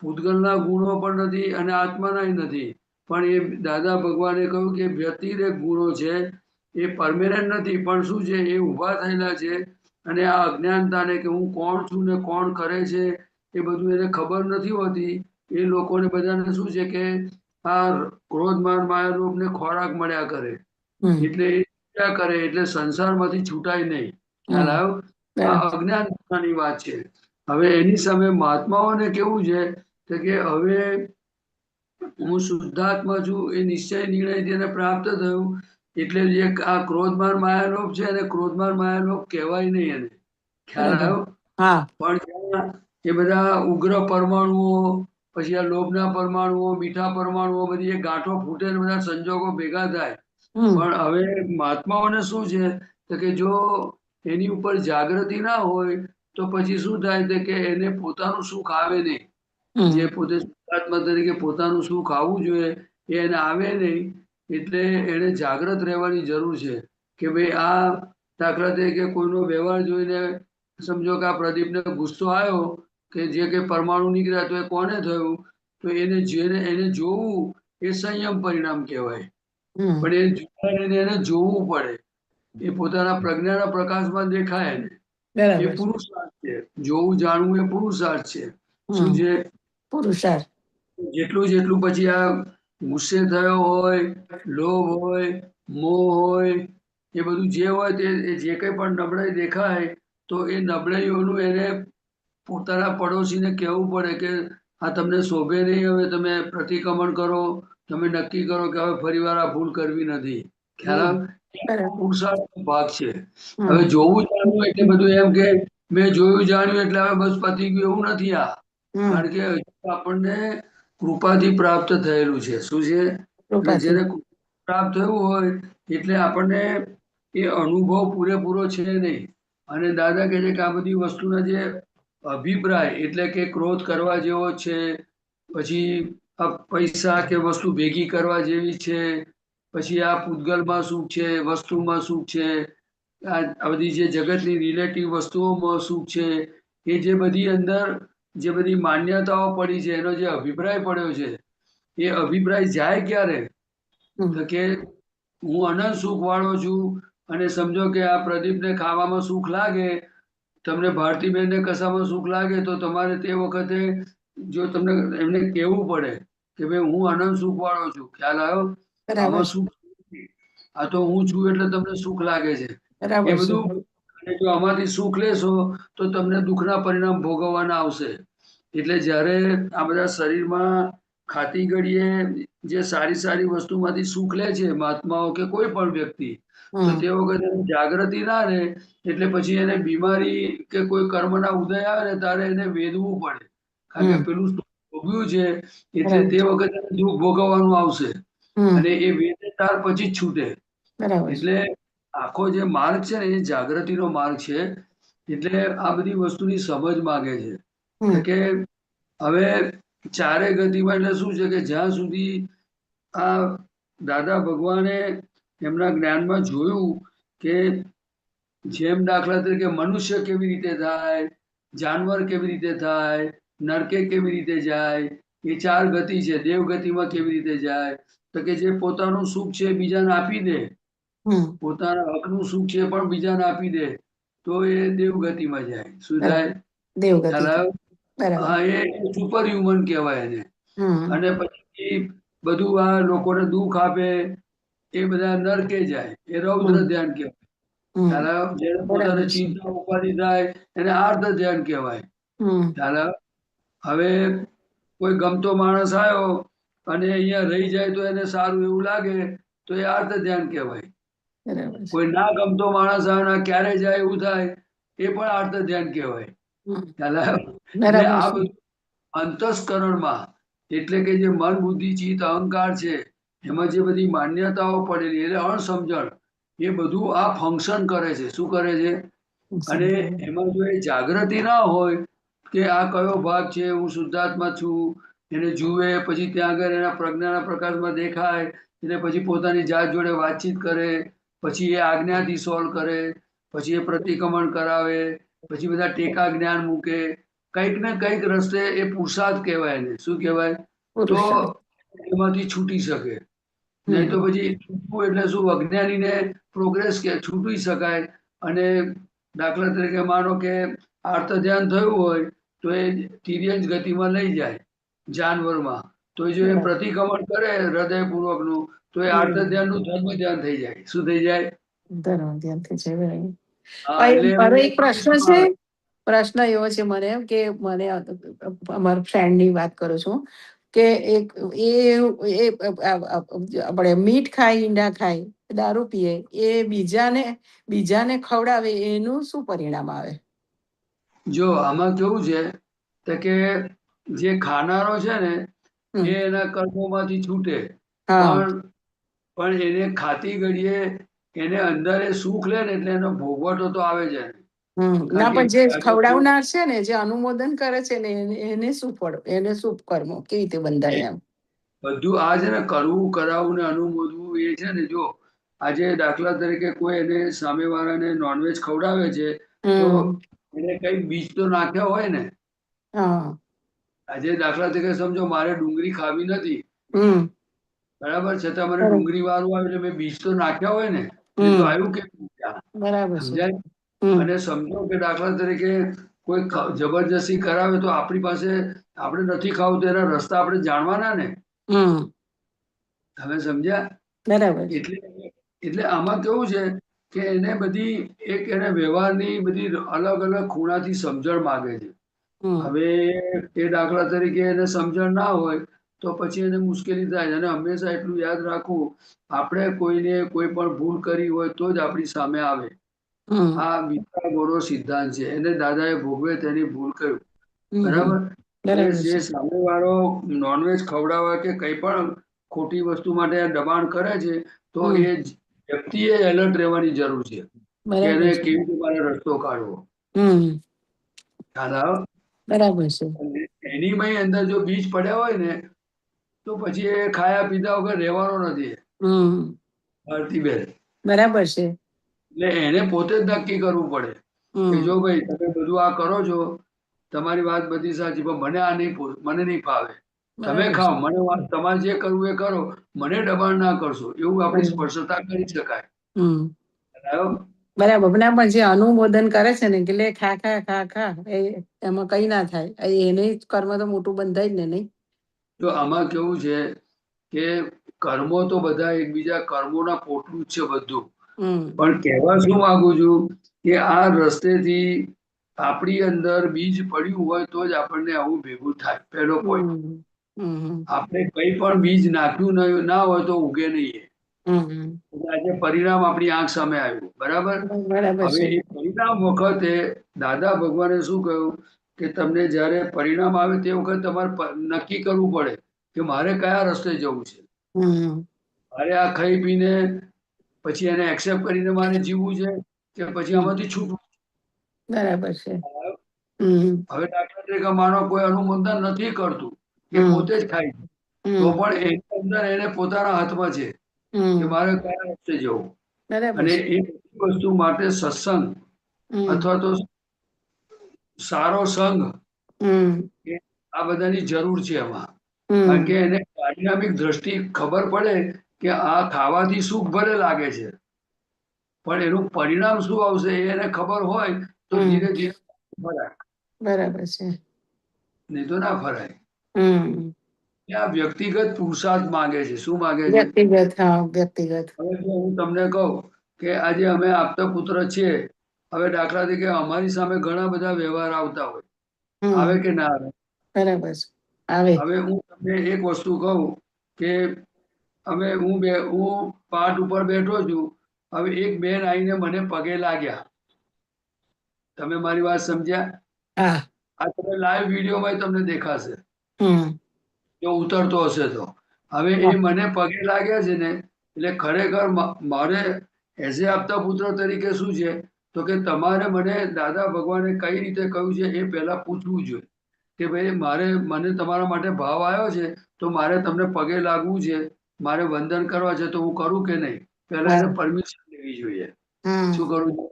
પૂતગલના ગુણો પણ નથી અને આત્માનાય નથી, પણ એ દાદા ભગવાને કહ્યું કે વ્યતિરેક ગુણો છે. એ પરમેનન્ટ નથી, પણ શું છે એ ઊભા થયેલા છે. અને આ અજ્ઞાનતાને કે હું કોણ છું ને કોણ કરે છે એ બધું એને ખબર નથી હોતી. એ લોકોને બધાને શું છે કે આ ક્રોધ માન માયા લોભ ને ખોરાક મળ્યા કરે, એટલે એ છૂટ્યા કરે, એટલે સંસારમાંથી છૂટાય નહીં. ખ્યાલ આવ્યો? આ અજ્ઞાનતાની વાત છે. હવે એની સામે મહાત્માઓને કેવું છે કે હવે હું શુદ્ધાત્મા છું એ નિશ્ચય નિર્ણય તેને પ્રાપ્ત થયું. એટલે જે આ ક્રોધમાન માયાલોભ છે અને ક્રોધમાન માયાલોભ કહેવાય નહીં એને. ખ્યાલ આવ્યો? હા, પણ જ્યાં એ બધા ઉગ્ર પરમાણુઓ, પછી આ લોભના પરમાણુઓ, મીઠા પરમાણુઓ, બધી એ ગાંઠો ફૂટે ને બધા સંજોગો ભેગા થાય. પણ હવે મહાત્માઓને શું છે તો કે જો એની ઉપર જાગૃતિ ના હોય તો પછી શું થાય કે એને પોતાનું સુખ આવે નહીં. જે પોતે શુદ્ધાત્મા તરીકે પોતાનું સુખ આવવું જોઈએ એ એને આવે નહીં. એટલે એને જાગૃત રહેવાની જરૂર છે કે ભાઈ આ દાખલા તરીકે કોઈનો વ્યવહાર જોઈને સમજો કે આ પ્રદીપને ગુસ્સો આવ્યો કે જે કે પરમાણુ નીકળ્યા તો એ કોને થયું, તો એને જોવું એ સંયમ પરિણામ કહેવાય. પણ એને જોવું પડે. એ પોતાના પ્રજ્ઞાના પ્રકાશમાં દેખાય ને એ પુરુષાર્થ છે. જોવું જાણવું એ પુરુષાર્થ છે. શું છે? પુરુષાર્થ. જેટલું પછી આ ગુસ્સે થયો હોય, લોભ હોય, મોહ હોય, એ બધું જે હોય તે જે કંઈ પણ નબળાઈ દેખાય તો એ નબળાઈઓનું એને પોતાના પડોશીને કહેવું પડે કે આ તમને શોભે નહીં, હવે તમે પ્રતિક્રમણ કરો, તમે નક્કી કરો કે હવે ફરીવાર આ ભૂલ કરવી નથી. ખ્યાલ પુરુષાર્થનો ભાગ છે. હવે જોવું જાણવું એટલે બધું એમ કે મેં જોયું જાણ્યું એટલે હવે બસ પતી ગયું એવું નથી. આ કારણ કે આપણને કૃપાથી પ્રાપ્ત થયેલું છે. શું છે? જેને પ્રાપ્ત થયું હોય એટલે આપણને એ અનુભવ પૂરેપૂરો છે નહીં. અને દાદા કહે છે કે આ બધી વસ્તુના જે અભિપ્રાય એટલે કે ક્રોધ કરવા જેવો છે, પછી આ પૈસા કે વસ્તુ ભેગી કરવા જેવી છે, પછી આ પૂતગલમાં સુખ છે, વસ્તુમાં સુખ છે, આ બધી જે જગતની રિલેટિવ વસ્તુઓમાં સુખ છે, એ જે બધી અંદર જે બધી માન્યતાઓ પડી છે, એનો જે અભિપ્રાય પડ્યો છે, એ અભિપ્રાય જાય ક્યારે તો કે હું અનંત સુખ વાળો છું. અને સમજો કે આ પ્રદીપને ખાવામાં સુખ લાગે, તમને ભારતીબેનને કશામાં સુખ લાગે તો તમારે તે વખતે જો તમને એમને કહેવું પડે કે ભાઈ હું અનંત સુખ વાળો છું. ખ્યાલ આવ્યો? આમાં સુખ આ તો હું છું એટલે તમને સુખ લાગે છે એ બધું. જો આમાંથી સુખ લેશો તો તમને દુઃખના પરિણામ ભોગવવાના આવશે. એટલે જ્યારે આ બધા શરીરમાં ખાતી ઘડીએ જે સારી વસ્તુમાંથી સુખ લે છે મહાત્માઓ કે કોઈ પણ વ્યક્તિ, તો તે વખતે જાગૃતિ ના રહે એટલે પછી એને બીમારી કે કોઈ કર્મના ઉદય આવે ને ત્યારે એને વેદવું પડે. કારણ કે પેલું ભોગવ્યું છે એટલે તે વખતે દુઃખ ભોગવવાનું આવશે અને એ વેદે ત્યાર પછી જ છૂટે. એટલે આખો જે માર્ગ છે ને એ જાગૃતિનો માર્ગ છે. એટલે આ બધી વસ્તુની સમજ માંગે છે કે હવે ચારે ગતિમાં એટલે શું છે કે જ્યાં સુધી આ દાદા ભગવાને એમના જ્ઞાનમાં જોયું કે જેમ દાખલા તરીકે મનુષ્ય કેવી રીતે થાય, જાનવર કેવી રીતે થાય, નરકે કેવી રીતે જાય, એ ચાર ગતિ છે. દેવ ગતિમાં કેવી રીતે જાય તો કે જે પોતાનું સુખ છે બીજાને આપી દે, પોતાના હકનું સુખ છે પણ બીજાને આપી દે તો એ દેવગતિમાં જાય. શું થાય? હા, એ સુપર હ્યુમન કહેવાય એને. અને પછી બધું આ લોકોને દુઃખ આપે એ બધા નરકે જાય, એ રૌદ્ર ધ્યાન કહેવાય. જેને પોતાને ચિંતા ઉપાધિ થાય એને આર્ધ ધ્યાન કહેવાય. હવે કોઈ ગમતો માણસ આવ્યો અને અહીંયા રહી જાય તો એને સારું એવું લાગે તો એ આર્ધ ધ્યાન કહેવાય. કોઈ ના ગમતો માણસ આવે ક્યારે જાય એવું થાય એ પણ આર્ધ ધ્યાન કહેવાય. એટલે આ બધું અંતસ્કરણમાં એટલે કે જે મન બુદ્ધિ ચિત્ત અહંકાર છે એમાં જે બધી માન્યતાઓ પડેલી એટલે અણસમજણ, એ બધું આ ફંક્શન કરે છે. શું કરે છે? અને એમાં જો એ જાગૃતિ ના હોય કે આ કયો ભાગ છે, હું શુદ્ધાત્મા છું, એને જુએ, પછી ત્યાં આગળ એના પ્રજ્ઞાના પ્રકાશમાં દેખાય, એટલે પછી પોતાની જાત જોડે વાતચીત કરે, પછી એ આજ્ઞાથી સોલ્વ કરે, પછી એ પ્રતિક્રમણ કરાવે, પછી બધા ટેકા જ્ઞાન મૂકે, કંઈક ને કંઈક રસ્તે એ પુરુષાર્થ કહેવાય એને. શું કહેવાય? તો પુરુષાર્થ. એમાંથી છૂટી શકે. નહીં તો હમ. પછી છૂટવું એટલે શું? અજ્ઞાનીને પ્રોગ્રેસ કે છૂટી શકાય. અને દાખલા તરીકે માનો કે આર્ત ધ્યાન થયું હોય તો એ તિર્યંજ ગતિમાં લઈ જાય જાનવરમાં. તો જો એ બરાબર. પ્રતિક્રમણ કરે હૃદયપૂર્વકનું તો એ આર્ત ધ્યાનનું ધર્મ ધ્યાન થઈ જાય. શું થઈ જાય? ધર્મ ધ્યાનથી છે બરાબર. હા, એટલે મારો એમને એક પ્રશ્ન છે. પ્રશ્ન એવો છે મને કે મને અમારા ફ્રેન્ડ ની વાત કરું છું કે એક આપણે મીઠ ખાય, ઈંડા ખાય, દારૂ પીએ, એ બીજાને ખવડાવે એનું શું પરિણામ આવે? જો આમાં કેવું છે તો કે જે ખાનારો છે ને હમ. એ એના કર્મોમાંથી છૂટે, હા. પણ એને ખાતી ઘડીએ એને અંદર એ સુખ લે ને એટલે એનો ભોગવટો તો આવે છે. ના, કારણ પણ જે કે ખવડાવનાર છે ને, જે અનુમોદન કરે છે ને, એને શું ફળ, એને શું કર્મો કેવી રીતે બંધાય એમ? બધું આ છે ને કરવું, કરાવવું ને અનુમોદવું એ છે ને. જો આજે દાખલા તરીકે કોઈ એને સામેવાળાને નોનવેજ ખવડાવે છે તો એને કઈ બીજ તો નાખ્યા હોય ને. હા. આજે દાખલા તરીકે સમજો મારે ડુંગળી ખાવી નથી, બરાબર, છતાં મને બરાબર. ડુંગળી વાળું આવ્યું એટલે મેં બીજ તો નાખ્યા હોય ને. એ તો આવ્યું કે બરાબર છે. સમજાય. અને સમજો કે દાખલા તરીકે કોઈ જબરજસ્તી કરાવે તો આપણી પાસે આપણે નથી ખાવું તો એના રસ્તા આપણે જાણવાના ને. તમે સમજ્યા? બરાબર. એટલે આમાં કેવું છે કે એને બધી એક એને વ્યવહારની બધી અલગ અલગ ખૂણાથી સમજણ માંગે છે. હવે એ દાખલા તરીકે એને સમજણ ના હોય તો પછી એને મુશ્કેલી થાય. અને હંમેશા એટલું યાદ રાખવું, આપણે કોઈને કોઈ પણ ભૂલ કરી હોય તો જ આપણી સામે આવે. આ વિચાર ગોરો સિદ્ધાંત છે. એને દાદાએ ભોગવે તેની ભૂલ કહ્યું. બરાબર. એટલે બરાબર જે છે. સામેવાળો નોનવેજ ખવડાવવા કે કંઈ પણ ખોટી વસ્તુ માટે દબાણ કરે છે તો એ વ્યક્તિએ એલર્ટ રહેવાની જરૂર છે કે એને બરાબર છે. કેવી રીતે મારે રસ્તો કાઢવો. ખ્યાલ આવ્યો? બરાબર છે. એની અંદર જો બીજ પડ્યા હોય ને તો પછી એ ખાયા પીધા વગર રહેવાનો નથી. ભારતીબેન, બરાબર છે. એટલે એને પોતે જ નક્કી કરવું પડે કે જો ભાઈ તમે બધું આ કરો છો, તમારી વાત બધી સાચી, પણ મને આ નહીં, મને નહીં ફાવે. તમે બરાબર ખાઓ, છે. મને તમારે જે કરવું એ કરો, મને દબાણ ના કરશો. એવું આપણી સ્પર્શતા કરી શકાય. બરાબર. ના, પણ જે અનુમોદન કરે છે ને કે લે ખા ખા ખા ખા, એમાં કઈ ના થાય, એને કર્મ તો મોટું બંધાય જ ને, નહીં? તો આમાં કેવું છે કે કર્મો તો બધા એકબીજા કર્મોના પોટલું જ છે બધું. પણ કહેવા શું માંગુ છું કે આ રસ્તેથી આપણી અંદર બીજ પડ્યું હોય તો જ આપણને આવું ભેગું થાય. પહેલો પોઈન્ટ. આપણે કઈ પણ બીજ નાખ્યું ના હોય તો ઉગે નહીં. આજે પરિણામ આપણી આંખ સામે આવ્યું. બરાબર. બરાબર હવે છે. એ પરિણામ વખતે દાદા ભગવાને શું કહ્યું કે તમને જ્યારે પરિણામ આવે તે વખતે તમારે નક્કી કરવું પડે કે મારે કયા રસ્તે જવું છે. મારે આ ખાઈ પીને પછી એને એક્સેપ્ટ કરીને મારે જીવવું છે કે પછી આમાંથી છૂટવું. બરાબર છે. હવે દાખલા તરીકે માનો કોઈ અનુમોદન નથી કરતું, એ પોતે જ ખાય છે, તો પણ એની અંદર એને પોતાના હાથમાં છે કે મારે કયા રસ્તે જવું. બરાબર અને છે. એ વસ્તુ માટે સત્સંગ અથવા તો સારો સંઘ, આ બધાની જરૂર છે એમાં. કારણ કે એને પારિણામિક દ્રષ્ટિ ખબર પડે કે આ ખાવાથી સુખ ભલે લાગે છે, પણ એનું પરિણામ શું આવશે એને ખબર હોય તો ધીરે ધીરે ફરાય. બરાબર છે. નહીં તો ના ફરાય. આ વ્યક્તિગત પુરુષાર્થ માંગે છે. શું માંગે છે? વ્યક્તિગત. હા, વ્યક્તિગત. હવે જો હું તમને કહું કે આજે અમે આપતા પુત્ર છીએ, હવે દાખલા તરીકે અમારી સામે ઘણા બધા વ્યવહાર આવતા હોય, આવે કે ના આવે? બરાબર છે. આવે. હવે હું તમને એક વસ્તુ કહું કે હું પાઠ ઉપર બેઠો છું. હવે એક બેન આવીને મને પગે લાગ્યા. તમે મારી વાત સમજ્યા? આ તમે લાઈવ વિડીયોમાં તમને દેખાશે જો ઉતરતો હશે તો. હવે એ મને પગે લાગ્યા છે ને, એટલે ખરેખર મારે એઝ એ આપતા પુત્ર તરીકે શું છે તો કે તમારે મને દાદા ભગવાને કઈ રીતે કહ્યું છે એ પહેલા પૂછવું જોઈએ કે ભાઈ મને તમારા માટે ભાવ આવ્યો છે તો મારે તમને પગે લાગવું છે, મારે વંદન કરવા છે, તો હું કરું કે નહીં? પહેલા એને પરમિશન લેવી જોઈએ. શું કરું છું?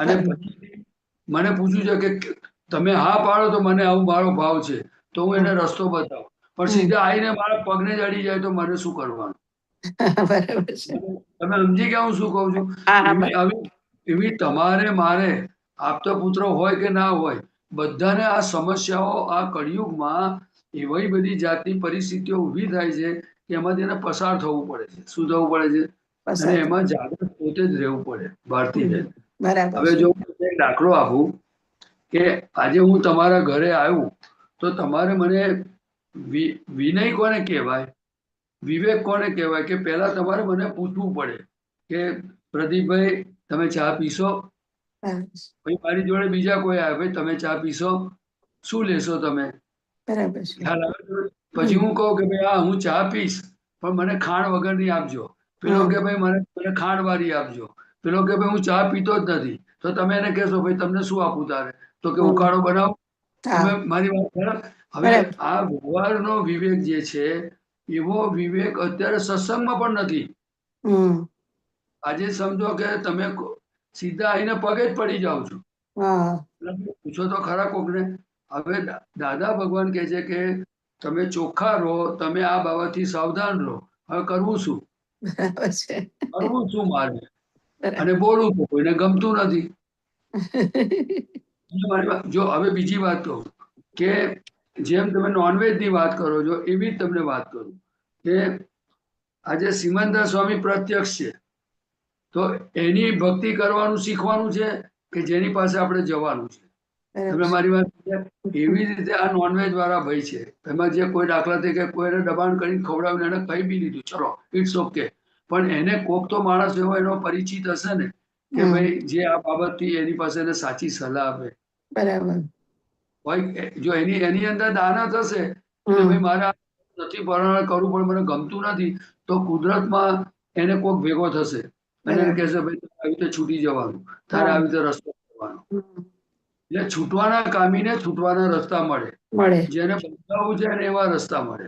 અને પછી મને પૂછ્યું છે કે તમે હા પાડો તો મને આવું મારો ભાવ છે તો હું એને રસ્તો બતાવું, પણ સીધા આવીને મારા પગને જ અડી જાય તો મને શું કરવાનું? બરાબર છે. તમે સમજી ગયા હું શું કહું છું? એવી તમારે મારે આપતો પુત્ર હોય કે ના હોય, બધાને આ સમસ્યાઓ આ કળિયુગમાં એવી બધી જાતની પરિસ્થિતિઓ ઊભી થાય છે કે એમાંથી એને પસાર થવું પડે છે. શું થવું પડે છે? અને એમાં જાગૃત પોતે જ રહેવું પડે. ભારતીબેન, બરાબર હવે છે. જો હું એક દાખલો આપું કે આજે હું તમારા ઘરે આવ્યું તો તમારે મને વિનય કોને કહેવાય, વિવેક કોને કહેવાય કે પહેલા તમારે મને પૂછવું પડે કે પ્રદીપભાઈ તમે ચા પીશો? ભાઈ મારી જોડે બીજા કોઈ આવે, ભાઈ તમે ચા પીશો, શું લેશો તમે? બરાબર છે. ખ્યાલ આવે? પછી હું કહું કે ભાઈ હા હું ચા પીશ પણ મને ખાંડ વગરની આપજો. પેલો કે ભાઈ મને ખાંડ વાળી આપજો. પેલો કે ભાઈ હું ચા પીતો જ નથી. તો તમે એને કહેશો ભાઈ તમને શું આપું તારે? તો કે ઉકાળો બનાવો. તમે મારી વાત બરાબર? હવે આ વ્યવહારનો વિવેક જે છે એવો વિવેક અત્યારે સત્સંગમાં પણ નથી. આજે સમજો કે તમે સીધા આવીને પગે જ પડી જાઓ છો. પૂછો તો ખરા કોકને. હવે દાદા ભગવાન કહે છે કે તમે ચોખ્ખા રહો, તમે આ બાબતથી સાવધાન રહો. હવે કરવું શું? કરવું શું મારે? અને બોલવું તો કોઈને ગમતું નથી. જો હવે બીજી વાત કહું કે જેમ તમે નોનવેજ ની વાત કરો છો એવી જ તમને વાત કરું કે આજે સિમંદર સ્વામી પ્રત્યક્ષ છે તો એની ભક્તિ કરવાનું શીખવાનું છે કે જેની પાસે આપણે જવાનું છે? તમે મારી વાત એવી રીતે આ નોનવેજ વાળા ભાઈ છે, એમાં જે કોઈ દાખલા તરીકે કોઈને દબાણ કરીને ખવડાવ્યું એને કઈ બી લીધું, ચલો ઇટ્સ ઓકે, પણ એને કોક તો માણસ એવો એનો પરિચિત હશે ને કે ભાઈ જે આ બાબતથી એની પાસે એને સાચી સલાહ આપે. બરાબર. જો એની અંદર દાનત હશે કે ભાઈ મારે નથી પરાયણ કરવું પણ મને ગમતું નથી, તો કુદરતમાં એને કોક ભેગો થશે અને એને કહેશે ભાઈ આવી રીતે છૂટી જવાનું, તારે આવી રીતે રસ્તો કરવાનો. એટલે છૂટવાના કામીને છૂટવાના રસ્તા મળે, જેને બદલાવું છે એને એવા રસ્તા મળે,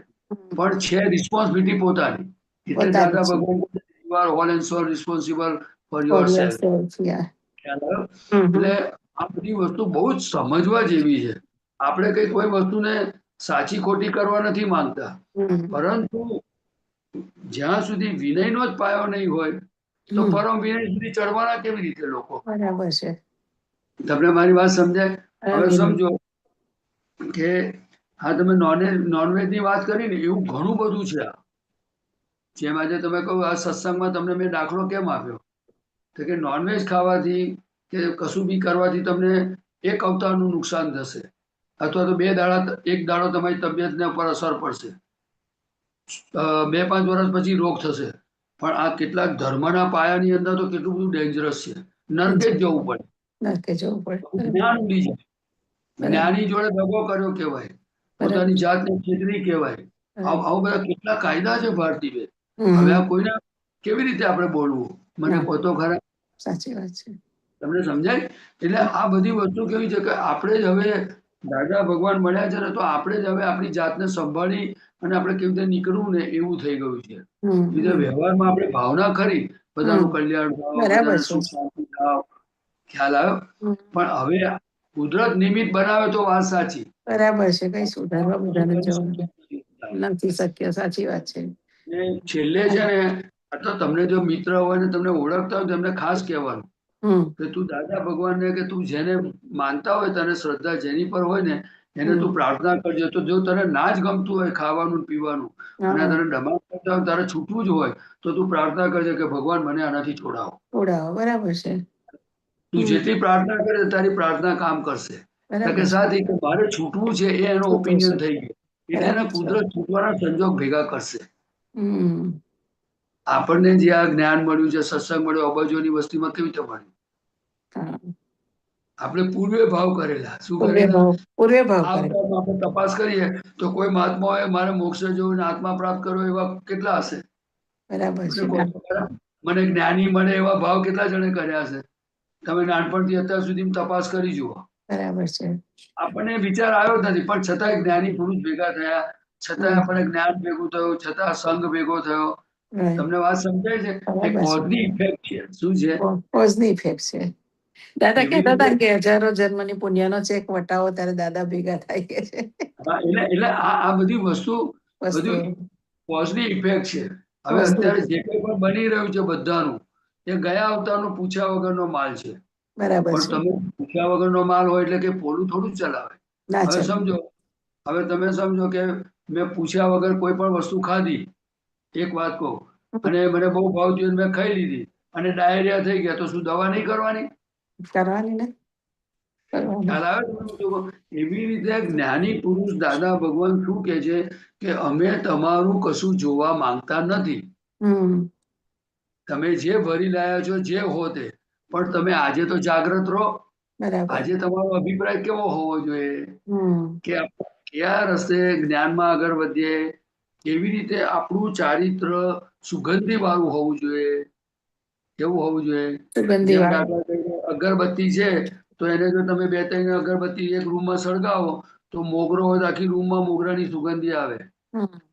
પણ છે રિસ્પોન્સિબિલિટી પોતાની. એટલે દાદા ભગવાન you are whole and sole responsible for your self. એટલે આ બધી વસ્તુ બહુ જ સમજવા જેવી છે. આપણે કઈ કોઈ વસ્તુને સાચી ખોટી કરવા નથી માંગતા, પરંતુ જ્યાં સુધી વિનયનો જ પાયો નહીં હોય તો પરમ વિનય સુધી ચડવાના કેવી રીતે લોકો? બરાબર છે. તમને મારી વાત સમજાય? હવે સમજો કે હા તમે નોનવેજ ની વાત કરી ને એવું ઘણું બધું છે. જેમ આજે તમે કહો આ સત્સંગમાં તમને મેં દાખલો કેમ આપ્યો તો કે નોનવેજ ખાવાથી કે કશું બી કરવાથી તમને એક અવતારનું નુકસાન થશે અથવા તો એક દાડો તમારી તબિયતને ઉપર અસર પડશે, 2-5 વર્ષ પછી રોગ થશે. પણ આ કેટલાક ધર્મના પાયાની અંદર તો કેટલું બધું ડેન્જરસ છે. નરકે જ જવું પડે, જ્ઞાન ઉડી જાય. જ્ઞાની જોડે દગો કર્યો કહેવાય, પોતાની જાતને છેતરી કહેવાય. આવા બધા કેટલા કાયદા છે ભારતીબેન. હવે આ કોઈને કેવી રીતે આપણે બોલવું? મને કહો તો ખરા. સાચી વાત છે. તમને સમજાય? એટલે આ બધી વસ્તુ કેવી છે કે આપણે જ હવે દાદા ભગવાન મળ્યા છે ને તો આપણે જ હવે આપણી જાતને સંભાળી અને આપણે કેવી રીતે નીકળવું ને એવું થઈ ગયું છે. બીજા વ્યવહારમાં આપણે ભાવના ખરી, બધાનું કલ્યાણ થાવ, બધાને સુખ શાંતિ થાવ, ખ્યાલ આવ્યો? પણ હવે કુદરત નિમિત્ત બનાવે તો વાત સાચી. બરાબર છે. કઈ સુધારવા બધાને જવાનું નથી શક્ય. સાચી વાત છે. છેલ્લે છે ને તો તમને જો મિત્ર હોય ને તમને ઓળખતા હોય તેમને ખાસ કહેવાનું કે તું દાદા ભગવાનને કે તું જેને માનતા હોય તને શ્રદ્ધા જેની પર હોય ને એને તું પ્રાર્થના કરજો. તો જો તને ના જ ગમતું હોય ખાવાનું પીવાનું અને તને દબાણ કરતા હોય તારે છૂટવું જ હોય તો તું પ્રાર્થના કરજે કે ભગવાન મને આનાથી છોડાવો. બરાબર છે. તું જેટલી પ્રાર્થના કરે તારી પ્રાર્થના કામ કરશે. કે સાથી કે મારે છૂટવું છે એ એનો ઓપિનિયન થઈ ગયો એટલે એને કુદરત છૂટવાના સંજોગ ભેગા કરશે. આપણને જે આ જ્ઞાન મળ્યું છે, સત્સંગ મળ્યો, અબજોની વસ્તીમાં કેવી રીતે મળ્યું? આપણે પૂર્વે ભાવ કરેલા. શું કરેલા? આપણે તપાસ કરીએ તો કોઈ મહાત્મા હોય મારે મોક્ષ જવું આત્મા પ્રાપ્ત કરવો એવા કેટલા હશે? મને જ્ઞાની મળે એવા ભાવ કેટલા જણે કર્યા છે? તમે નાનપણથી અત્યાર સુધી તપાસ કરી જુઓ, બરાબર છે. આપણને વિચાર આવ્યો જ નથી, પણ છતાંય જ્ઞાની પુરુષ ભેગા થયા, છતાં આપણને જ્ઞાન ભેગું થયું, છતાં સંઘ ભેગો થયો. Right. તમને વાત સમજાય છે? એ બરાબર કોઝની છે. ઇફેક્ટ છે. શું છે? કોઝની ઇફેક્ટ છે. દાદા એવી કહેતા હતા રીતે કે હજારો જન્મની પુણ્યનો ચેક વટાવો ત્યારે દાદા ભેગા થાય કે છે હા, એટલે આ બધી વસ્તુ વસ્તુ બધું કોઝની ઇફેક્ટ છે. હવે કોઝની અત્યારે જે કંઈ પણ બની રહ્યું છે બધાનું, એ ગયા અવતારનું પૂછ્યા વગરનો માલ છે. બરાબર પણ છે. તમે પૂછ્યા વગરનો માલ હોય એટલે કે પોલું થોડું જ ચલાવે. ના હવે ચાલે. સમજો, હવે તમે સમજો કે મેં પૂછ્યા વગર કોઈ પણ વસ્તુ ખાધી, એક વાત કહું, અને મને બહુ ભાવતી હોય મેં ખાઈ લીધી અને ડાયરિયા થઈ ગયા, તો શું દવા નહીં કરવાની? કરવાની ને કરવાની. ખ્યાલ આવે તમને લોકો? એવી રીતે જ્ઞાની પુરુષ દાદા ભગવાન શું કે છે કે અમે તમારું કશું જોવા માંગતા નથી. તમે જે ભરી લાયા છો જે હો તે, પણ તમે આજે તો જાગ્રત રહો. બરાબર. આજે તમારો અભિપ્રાય કેવો હોવો જોઈએ હમ કે આપણે કયા રસ્તે જ્ઞાનમાં આગળ વધીએ, કેવી રીતે આપણું ચારિત્ર સુગંધી વાળું હોવું જોઈએ, કેવું હોવું જોઈએ. સુગંધી જેમ વાળું. દાખલા તરીકે અગરબત્તી છે, તો એને જો તમે 2-3 અગરબત્તી એક રૂમમાં સળગાવો તો મોગરો હોય તો આખી રૂમમાં મોગરાની સુગંધી આવે.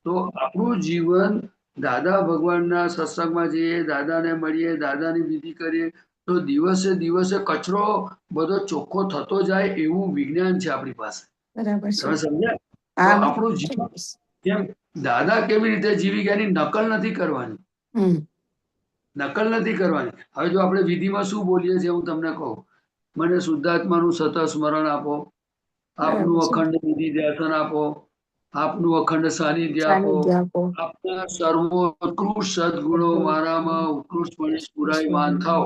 તો આપણું જીવન દાદા ભગવાનના સત્સંગમાં જઈએ, દાદાને મળીએ, દાદાની વિધિ કરીએ, તો દિવસે દિવસે કચરો બધો ચોખ્ખો થતો જાય એવું વિજ્ઞાન છે આપણી પાસે. બરાબર છે. તમે સમજ્યા? તો હા આપણું જીવન કેમ દાદા કેવી રીતે જીવી ગયા એની નકલ નથી કરવાની. નકલ નથી કરવાની. હવે જો આપણે વિધિમાં શું બોલીએ છીએ હું તમને કહું, મને શુદ્ધાત્માનું સતત સ્મરણ આપો, આપનું બરાબર છે. અખંડ વિધિ ધ્યાસન આપો, આપનું અખંડ સાનિધ્ય આપો, સાનિધ્ય આપો. આપના સર્વોત્કૃષ્ટ સદગુણો મારામાં ઉત્કૃષ્ટપણે સ્ફુરાયમાન થાઓ.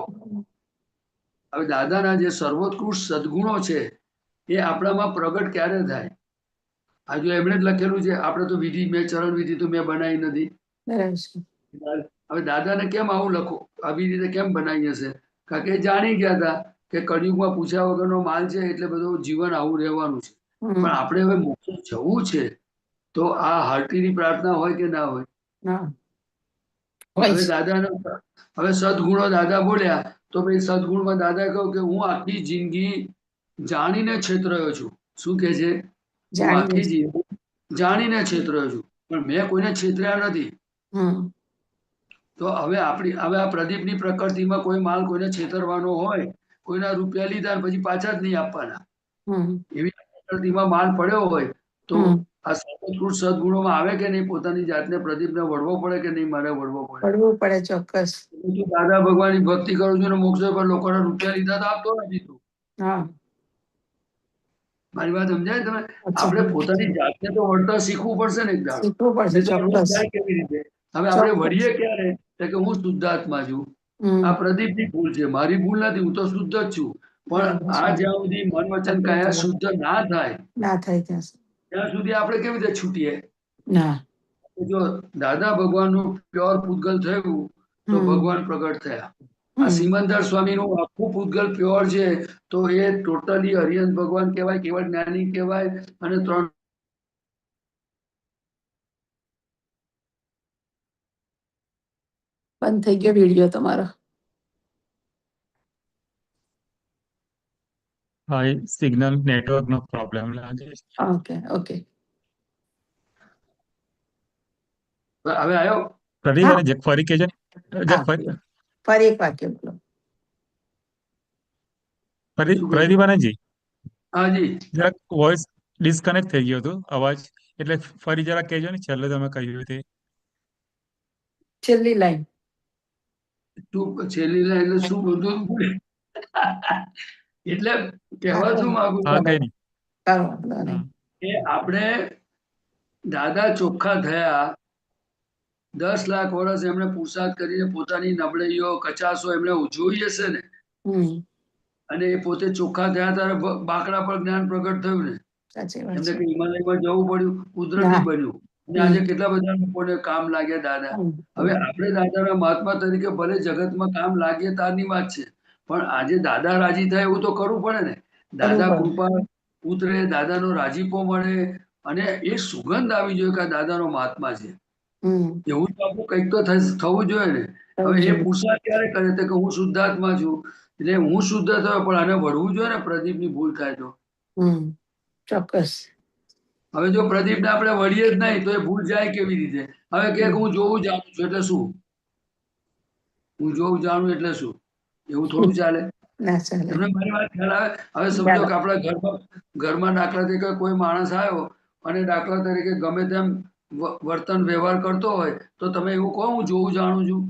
હવે દાદાના જે સર્વોત્કૃષ્ટ સદગુણો છે એ આપણામાં પ્રગટ ક્યારે થાય? આ જો એમણે જ લખેલું છે, આપણે તો વિધિ મેં ચરણ વિધિ તો મેં બનાવી નથી. બરાબર છે. હવે દાદાને કેમ આવું લખો, આવી રીતે કેમ બનાવી હશે? કારણ કે એ જાણી ગયા હતા કે કળિયુગમાં પૂછ્યા વગરનો માલ છે, એટલે બધું જીવન આવું રહેવાનું છે. પણ આપણે હવે મોક્ષે જવું છે, તો આ હાર્ટીની પ્રાર્થના હોય કે ના હોય? હવે દાદાના હવે સદગુણો દાદા બોલ્યા, તો ભાઈ સદગુણમાં દાદા કહ્યું કે હું આખી જિંદગી જાણીને છેતરાયો છું. શું કે છે? હું આખી જિંદગી જાણીને છેતરાયો છું, પણ મેં કોઈને છેતર્યા નથી. તો હવે આ પ્રદીપની પ્રકૃતિમાં કોઈ માલ કોઈને છેતરવાનો હોય, કોઈના રૂપિયા લીધા પછી પાછા જ નહીં આપવાના, એવી પ્રકૃતિમાં માલ પડ્યો હોય તો આ સર્વોત્કૃષ્ટ સદગુણોમાં આવે કે નહીં? પોતાની જાતને પ્રદીપને વળવો પડે કે નહીં? મારે વળવો પડે. પડવું પડે, ચોક્કસ. હું દાદા ભગવાનની ભક્તિ કરું છું ને મોક્ષ પર લોકોના રૂપિયા લીધા તો આપતો નથી તું. મારી વાત સમજાય તમે? આપણે પોતાની જાતને તો વળતા શીખવું પડશે ને એકદમ. શીખવું પડશે, ચોક્કસ. કેવી રીતે? હવે આપણે વળીએ ક્યારે? કે હું શુદ્ધાત્મા છું, આ પ્રદીપની ભૂલ છે, મારી ભૂલ નથી, હું તો શુદ્ધ જ છું. પણ આ જ્યાં સુધી મન વચન કાયા શુદ્ધ ના થાય ત્યાં સુધી આપણે કેવી રીતે છૂટીએ? જો દાદા ભગવાનનું પ્યોર પૂતગલ થયું તો ભગવાન પ્રગટ થયા. આ સિમંદર સ્વામીનું આખું પૂતગલ પ્યોર છે, તો એ ટોટલી હરિહંસ ભગવાન કહેવાય, કેવળ જ્ઞાની કહેવાય. અને 3 બંધ થઈ ગયો વિડીયો તમારો. હા, એ સિગ્નલ નેટવર્ક નો પ્રોબ્લેમ લાગે છે. Okay okay. હવે આવ્યો? પ્રદીપ હા. અને જે ફરી કહેજો ને. ફરી એક વાક્ય બોલો. પ્રદીપ અને જી હાજી. જરાક વોઇસ ડિસ્કનેક્ટ થઈ ગયો હતો અવાજ, એટલે ફરી જરા કહેજો ને, છેલ્લે તમે કહ્યું તે છેલ્લી લાઈન. છેલ્લી લાઈન એટલે શું બધું? એટલે કહેવા શું માંગુ હા કઈ છું નહીં. કે આપણે દાદા ચોખ્ખા થયા, 10 લાખ વર્ષ એમણે પુરુષાર્થ કરીને પોતાની નબળાઈઓ કચાશો એમણે જોઈ હશે ને, અને એ પોતે ચોખ્ખા થયા ત્યારે બાકડા પર જ્ઞાન પ્રગટ થયું ને. એમને કે હિમાલયમાં જવું પડ્યું, કુદરતી બન્યું. અને આજે કેટલા બધા લોકોને કામ લાગ્યા દાદા. હવે આપણે દાદાના મહાત્મા તરીકે ભલે જગતમાં કામ લાગીએ તારની વાત છે, પણ આજે દાદા રાજી થાય એવું તો કરવું પડે ને. દાદા કૃપા ઉતરે, દાદાનો રાજીપો મળે, અને એ સુગંધ આવી જોઈએ કે આ દાદાનો મહાત્મા છે, એવું તો આપણું કંઈક તો થવું જોઈએ ને. હવે એ પુરુષાર્થ ક્યારે કરે? તો કે હું શુદ્ધાત્મા છું, એટલે હું શુદ્ધ થયો, પણ આને વળવું જોઈએ ને પ્રદીપની ભૂલ થાય તો. ચોક્કસ. હવે જો પ્રદીપને આપણે વળીએ જ નહીં તો એ ભૂલ જાય કેવી રીતે? હવે કે હું જોવું જાણું છું એટલે શું? હું જોવું જાણું એટલે શું? એવું થોડું ચાલે. ના ચાલે. તમને મારી વાત ખ્યાલ આવે? હવે સમજો કે આપણા ઘરમાં દાખલા તરીકે કોઈ માણસ આવ્યો અને દાખલા તરીકે ગમે તેમ વર્તન વ્યવહાર કરતો હોય તો તમે એવું કહો હું જોવું જાણું છું?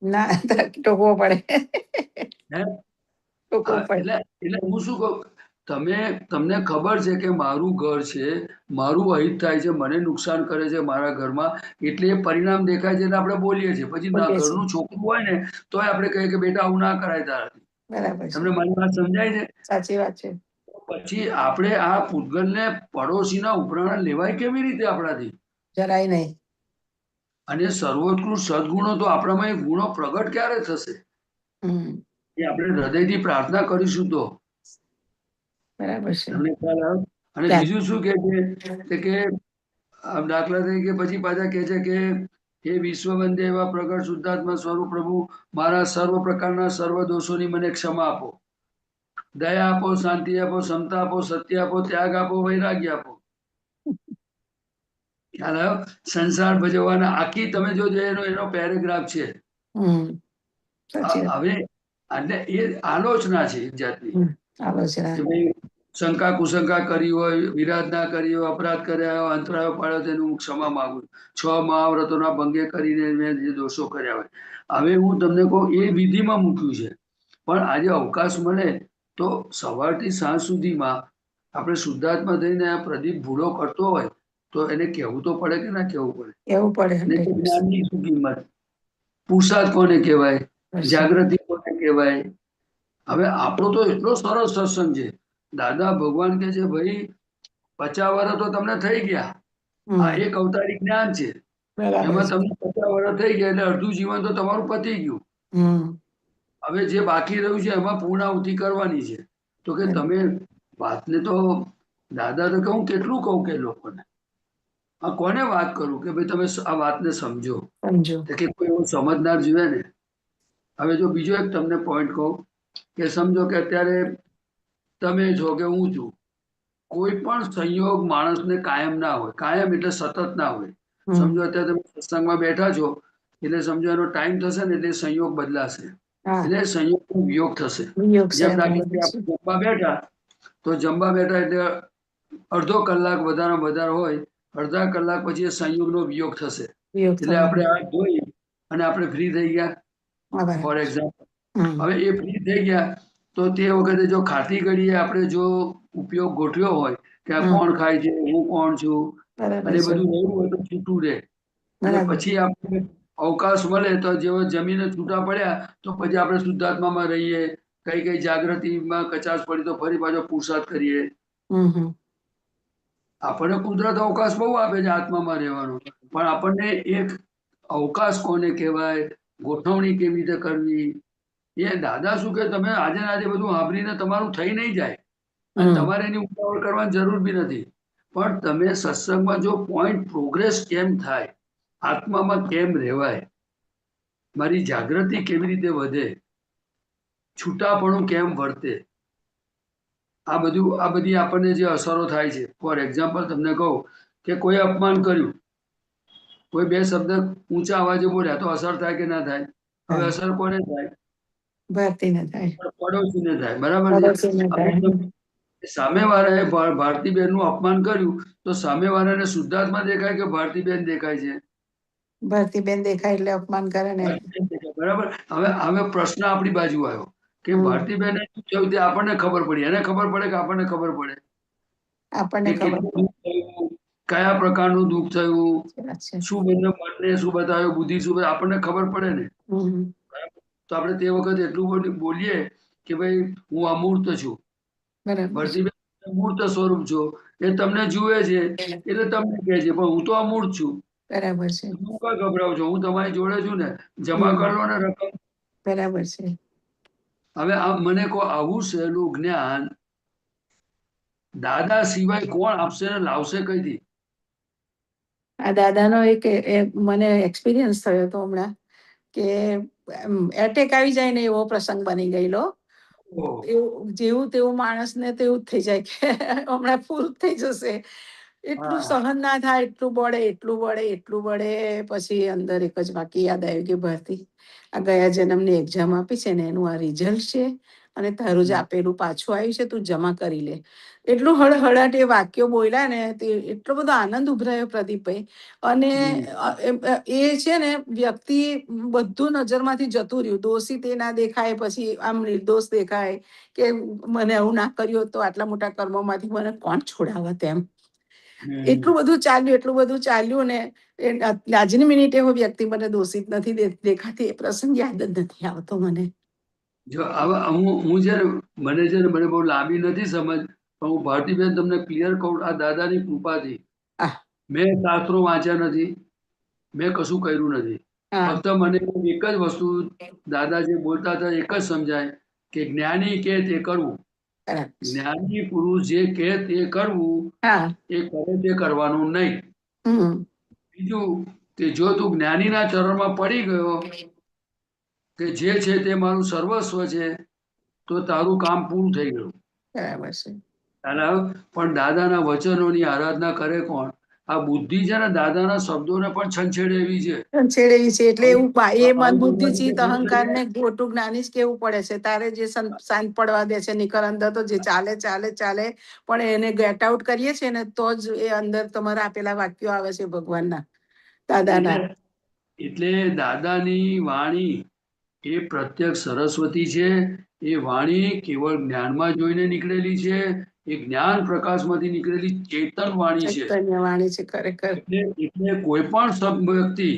ના, ટોકવો પડે. હે? ટોકવો પડે. એટલે હું શું કહું, તમને ખબર છે કે મારું ઘર છે, મારું અહિત થાય છે, મને નુકસાન કરે છે મારા ઘરમાં, એટલે એ પરિણામ દેખાય છે એટલે આપણે બોલીએ છીએ. પછી ઘરનું છોકરું હોય ને તોય આપણે કહીએ કે બેટા આવું ના કરાય તારાથી. બરાબર તમને છે. મારી વાત સમજાય છે? સાચી વાત છે. પછી આપણે આ પૂતગલને પડોશીના ઉપરાણા લેવાય કેવી રીતે આપણાથી? જરાય નહીં. અને સર્વોત્કૃષ્ટ સદગુણો તો આપણામાં એ ગુણો પ્રગટ ક્યારે થશે? એ આપણે હૃદયથી પ્રાર્થના કરીશું તો. બરાબર છે. તમને ખ્યાલ આવે? અને બીજું શું કે છે કે દાખલા તરીકે પછી પાછા કે છે કે હે વિશ્વવંદે એવા પ્રગટ શુદ્ધાત્મા સ્વરૂપ પ્રભુ, મારા સર્વ પ્રકારના સર્વ દોષોની મને ક્ષમા આપો, દયા આપો, શાંતિ આપો, ક્ષમતા આપો, સત્ય આપો, ત્યાગ આપો, વૈરાગ્ય આપો. ખ્યાલ આવ્યો? સંસાર ભજવવાના આખી તમે જોજો એનો પેરેગ્રાફ છે. હવે એટલે એ આલોચના છે એક જાતની. કે ભાઈ શંકા કુશંકા કરી હોય, વિરાધ ના કરી હોય, અપરાધ કર્યા હોય, અંતરાયો પાડ્યો તેનું હું ક્ષમા માંગુ છું. 6 મહાવ્રતોના ભંગે કરીને મેં જે દોષો કર્યા હોય. હવે હું તમને કહું એ વિધિમાં મૂક્યું છે. પણ આજે અવકાશ મળે તો સવારથી સાંજ સુધીમાં આપણે શુદ્ધાત્મા થઈને આ પ્રદીપ ભૂલો કરતો હોય તો એને કહેવું તો પડે કે ના કહેવું પડે? એવું પડે. જ્ઞાનની શું કિંમત? પુરુષાર્થ કોને કહેવાય? જાગૃતિ કોને કહેવાય? હવે આપણો તો એટલો સરસ સત્સંગ છે. દાદા ભગવાન કે છે ભાઈ 50 વર્ષ તો તમને થઈ ગયા, આ એક અવતારી જ્ઞાન છે, એમાં તમને 50 વર્ષ થઈ ગયા એટલે અડધું જીવન તો તમારું પતી ગયું. હવે જે બાકી રહ્યું છે એમાં પૂર્ણાહુતિ કરવાની છે. તો કે તમે વાતને તો દાદા તો કહું કેટલું કહું કે લોકોને આ કોને વાત કરું કે ભાઈ તમે આ વાતને સમજો કે કોઈ એવું સમજનાર જોઈએ ને. હવે જો બીજો એક તમને પોઈન્ટ કહું કે સમજો કે અત્યારે તમે છો કે હું છું, કોઈ પણ સંયોગ માણસને કાયમ ના હોય. કાયમ એટલે સતત ના હોય. સમજો અત્યારે તમે સત્સંગમાં બેઠા છો એટલે સમજો એનો ટાઈમ થશે ને એટલે સંયોગ બદલાશે, એટલે સંયોગનો વિયોગ થશે. જેમ દાખલા કે આપણે જમવા બેઠા તો જમવા બેઠા એટલે અડધો કલાક વધારે વધારે હોય, અડધા કલાક પછી સંયોગનો વિયોગ થશે. એટલે આપણે હાથ ધોઈ અને આપણે ફ્રી થઈ ગયા ફોર એક્ઝામ્પલ. હવે એ ફ્રી થઈ ગયા તો તે વખતે જો ખાતી ઘડીએ આપણે જો ઉપયોગ ગોઠવ્યો હોય કે આ કોણ ખાય છે, હું કોણ છું, અને બધું રહેવું હોય તો છૂટું રહે. અને પછી આપણે અવકાશ મળે તો જેવો જમીને છૂટા પડ્યા તો પછી આપણે શુદ્ધાત્મામાં રહીએ. કઈ કઈ જાગૃતિમાં કચાશ પડી તો ફરી પાછો પુરુષાર્થ કરીએ. આપણને કુદરત અવકાશ બહુ આપે છે આત્મામાં રહેવાનો, પણ આપણને એક અવકાશ કોને કહેવાય, ગોઠવણી કેવી રીતે કરવી, એ દાદા શું કે તમે આજે ને આજે બધું સાંભળીને તમારું થઈ નહીં જાય અને તમારે એની ઉતાવળ કરવાની જરૂર બી નથી. પણ તમે સત્સંગમાં જો પોઈન્ટ પ્રોગ્રેસ કેમ થાય, આત્મામાં કેમ રહેવાય, મારી જાગૃતિ કેવી રીતે વધે, છૂટાપણું કેમ વર્તે, આ બધી આપણને જે અસરો થાય છે. ફોર એક્ઝામ્પલ તમને કહું કે કોઈ અપમાન કર્યું, કોઈ 2 શબ્દ ઊંચા અવાજે બોલ્યા તો અસર થાય કે ના થાય? હવે અસર કોને થાય? ભારતીને થાય, પડોશીને થાય. બરાબર છે. સામેવાળાએ ભારતીબેન નું અપમાન કર્યું તો સામેવાળાને શુદ્ધાત્મા દેખાય કે ભારતીબેન દેખાય છે? ભારતીબેન દેખાય એટલે અપમાન કરે ને. બરાબર. હવે પ્રશ્ન આપણી બાજુ આવ્યો કે ભારતીબેન શું થયું તે આપણને ખબર પડી, એને ખબર પડે કે આપણને ખબર પડે? આપણને ખબર પડે. કયા પ્રકારનું દુઃખ થયું, શું બંને મનને શું બતાવ્યું, બુદ્ધિ શું બતાવ્યું, આપણને ખબર પડે ને. તો આપણે તે વખતે એટલું બોલીએ કે ભાઈ હું અમૂર્ત છું, ભારતીબેન મૂર્ત સ્વરૂપ છો, એ તમને જુએ છે એટલે તમને કહે છે પણ હું તો અમૂર્ત છું. બરાબર છે. હું કઈ ગભરાવ છું, હું તમારી જોડે છું ને, જમા કરી લો ને રકમ. બરાબર છે. હવે મને કહો આવું સહેલું જ્ઞાન દાદા સિવાય કોણ આપશે ને લાવશે કઈથી? આ દાદાનો એક મને એક્સપિરિયન્સ થયો હતો હમણાં કે એટેક આવી જાય ને એવો પ્રસંગ બની ગયેલો. ઓહ, એવું જેવું તેવું માણસને તેવું જ થઈ જાય કે હમણાં પૂરું થઈ જશે. એટલું હા સહન ના થાય, એટલું બળે, એટલું બળે, એટલું બળે. પછી અંદર એક જ વાક્ય યાદ આવ્યું કે ભારતી, આ ગયા જન્મની એક્ઝામ આપી છે ને એનું આ રિઝલ્ટ છે અને તારું જે આપેલું પાછું આવ્યું છે તું જમા કરી લે. એટલું હળહળાટ એ વાક્યો બોલ્યા ને તે એટલો બધો આનંદ ઉભરાયો પ્રદીપભાઈ. અને એ છે ને વ્યક્તિ બધું નજરમાંથી જતું રહ્યું. દોષિત એ ના દેખાય, પછી આમ નિર્દોષ દેખાય કે મને આવું ના કર્યું હોત તો આટલા મોટા કર્મોમાંથી મને કોણ છોડાવત એમ. એટલું બધું ચાલ્યું, એટલું બધું ચાલ્યું ને આજની મિનિટે હું વ્યક્તિ મને દોષિત નથી દેખાતી. એ પ્રસંગ યાદ જ નથી આવતો મને. જો આવા હું છે ને મને બહુ લાંબી નથી સમજ, પણ હું ભારતીબેન તમને ક્લિયર કહું, આ દાદાની કૃપાથી આહ, મેં શાસ્ત્રો વાંચ્યા નથી, મેં કશું કર્યું નથી. હા, ફક્ત મને એક જ વસ્તુ દાદા જે બોલતા હતા એક જ સમજાય કે જ્ઞાની કે તે કરવું. બરાબર. જ્ઞાની પુરુષ જે કે તે કરવું, હા, એ કરે તે કરવાનું નહીં. બીજું કે જો તું જ્ઞાનીના ચરણમાં પડી ગયો કે જે છે તે મારું સર્વસ્વ છે, તો તારું કામ પૂરું થઈ ગયું. બરાબર છે. પણ દાદાના વચનોની આરાધના કરે કોણ? આ બુદ્ધિ છે ને દાદાના શબ્દોને પણ છંછેડે એવી છે. છેડેવી છે એટલે એવું એ મન હવે બુદ્ધિ વચ્ચે ચિત્ત શું અહંકાર થશે? ને ખોટું જ્ઞાની જ કેવું પડે છે. તારે જે શાંત પડવા દે છે નિકર અંદર તો જે ચાલે ચાલે ચાલે, પણ એને ગેટ આઉટ કરીએ છીએ ને તો જ એ અંદર તમારા આપેલા વાક્યો આવે છે ભગવાનના, દાદાના. એટલે દાદાની વાણી એ પ્રત્યક્ષ સરસ્વતી છે. એ વાણી કેવળ જ્ઞાનમાં જોઈને નીકળેલી છે. એ જ્ઞાન પ્રકાશમાંથી નીકળેલી ચેતન વાણી છે. ચૈતન્ય વાણી છે ખરેખર. એટલે કોઈ પણ વ્યક્તિ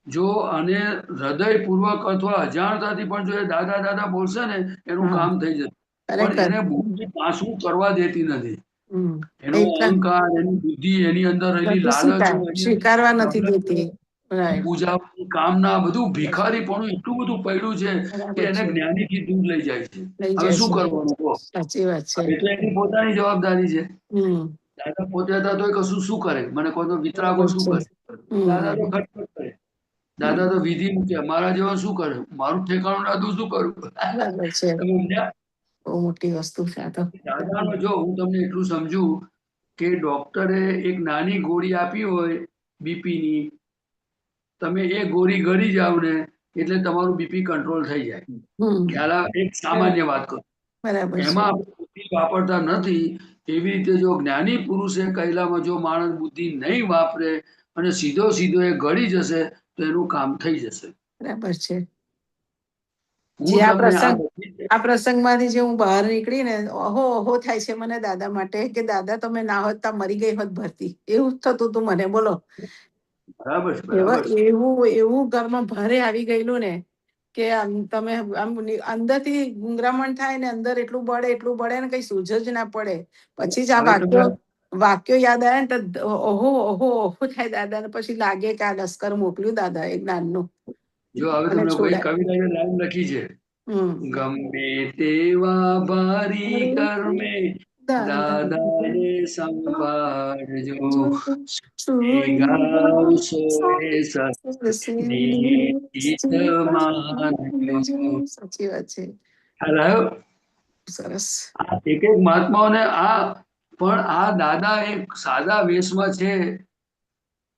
જો આને હૃદયપૂર્વક અથવા અજાણતાથી પણ જો એ દાદા દાદા બોલશે ને એનું હા, કામ થઈ જશે. પણ ખરેખર. એને બુદ્ધિ પાછું કરવા દેતી નથી. હમ એનો અહંકાર, એની બુદ્ધિ, એની અંદર રહેલી લાલચો, સ્વીકારવા નથી દેતી. રાઈટ. પૂજાની કામના, બધું ભિખારીપણું એટલું બધું પડ્યું છે કે બરાબર એને છે. જ્ઞાનીથી દૂર લઈ જાય છે. લઈ હવે જાય શું છે. કરવાનું કહો? સાચી વાત છે. એ તો એની પોતાની જવાબદારી છે. હમ દાદા પોતે હતા તોય કશું શું કરે? મને કહો તો વિતરાગો બરાબર શું છે. કરે? દાદા તો હમ ખટખટ કરે. દાદા તો વિધિ મૂકે. મારા જેવા શું કરે? મારું ઠેકાણું નાતું શું કરું? બરાબર છે. તમે સમજ્યા? બહુ મોટી વસ્તુ છે આ તો. દાદાનો જો હું તમને એટલું સમજુ કે ડોક્ટરે એક નાની ગોળી આપી હોય બીપીની, તમે એ ગોળી ગળી જાવ ને એટલે તમારું બીપી કંટ્રોલ થઈ જાય. હમ ખ્યાલ આવે? એક સામાન્ય વાત કરું. બરાબર છે. એમાં આપણે બુદ્ધિ વાપરતા નથી. એવી રીતે જો જ્ઞાની પુરુષે કહેલામાં જો માણસ બુદ્ધિ નહીં વાપરે અને સીધો સીધો એ ગળી જશે તો એનું કામ થઈ જશે. બરાબર છે. જે હું તમને આ બધી આ પ્રસંગમાંથી જે હું બહાર નીકળી ને ઓહો ઓહો થાય છે મને દાદા માટે કે દાદા તમે ના હોત તો મરી ગઈ હોત ભારતી. એવું જ થતું હતું મને. બોલો. બરાબર છે, બરાબર છે. એવું ઘરમાં ભારે આવી ગયેલું ને કે તમે આમ અંદરથી ગુંગરામણ થાય ને અંદર એટલું બળે ને કઈ સૂઝ જ ના પડે. પછી જ આ હવે તમે વાક્યો યાદ આવ્યા ને તો ઓહો ઓહો ઓહો થાય દાદા ને. પછી લાગે કે આ લશ્કર મોકલ્યું દાદા એ જ્ઞાનનું જો હવે અને તમને કોઈ છોડાય. કવિતાની લાઈન લખી છે, હમ ગમે તેવા ભારી કર્મે દાદા દાદાને સંભાળજો, ગાવ સોએ સતની ચિત માનજો. સાચી વાત છે. ખ્યાલ આવ્યો? સરસ. આ એક એક મહાત્માઓને પણ આ દાદા એક સાદા વેશમાં છે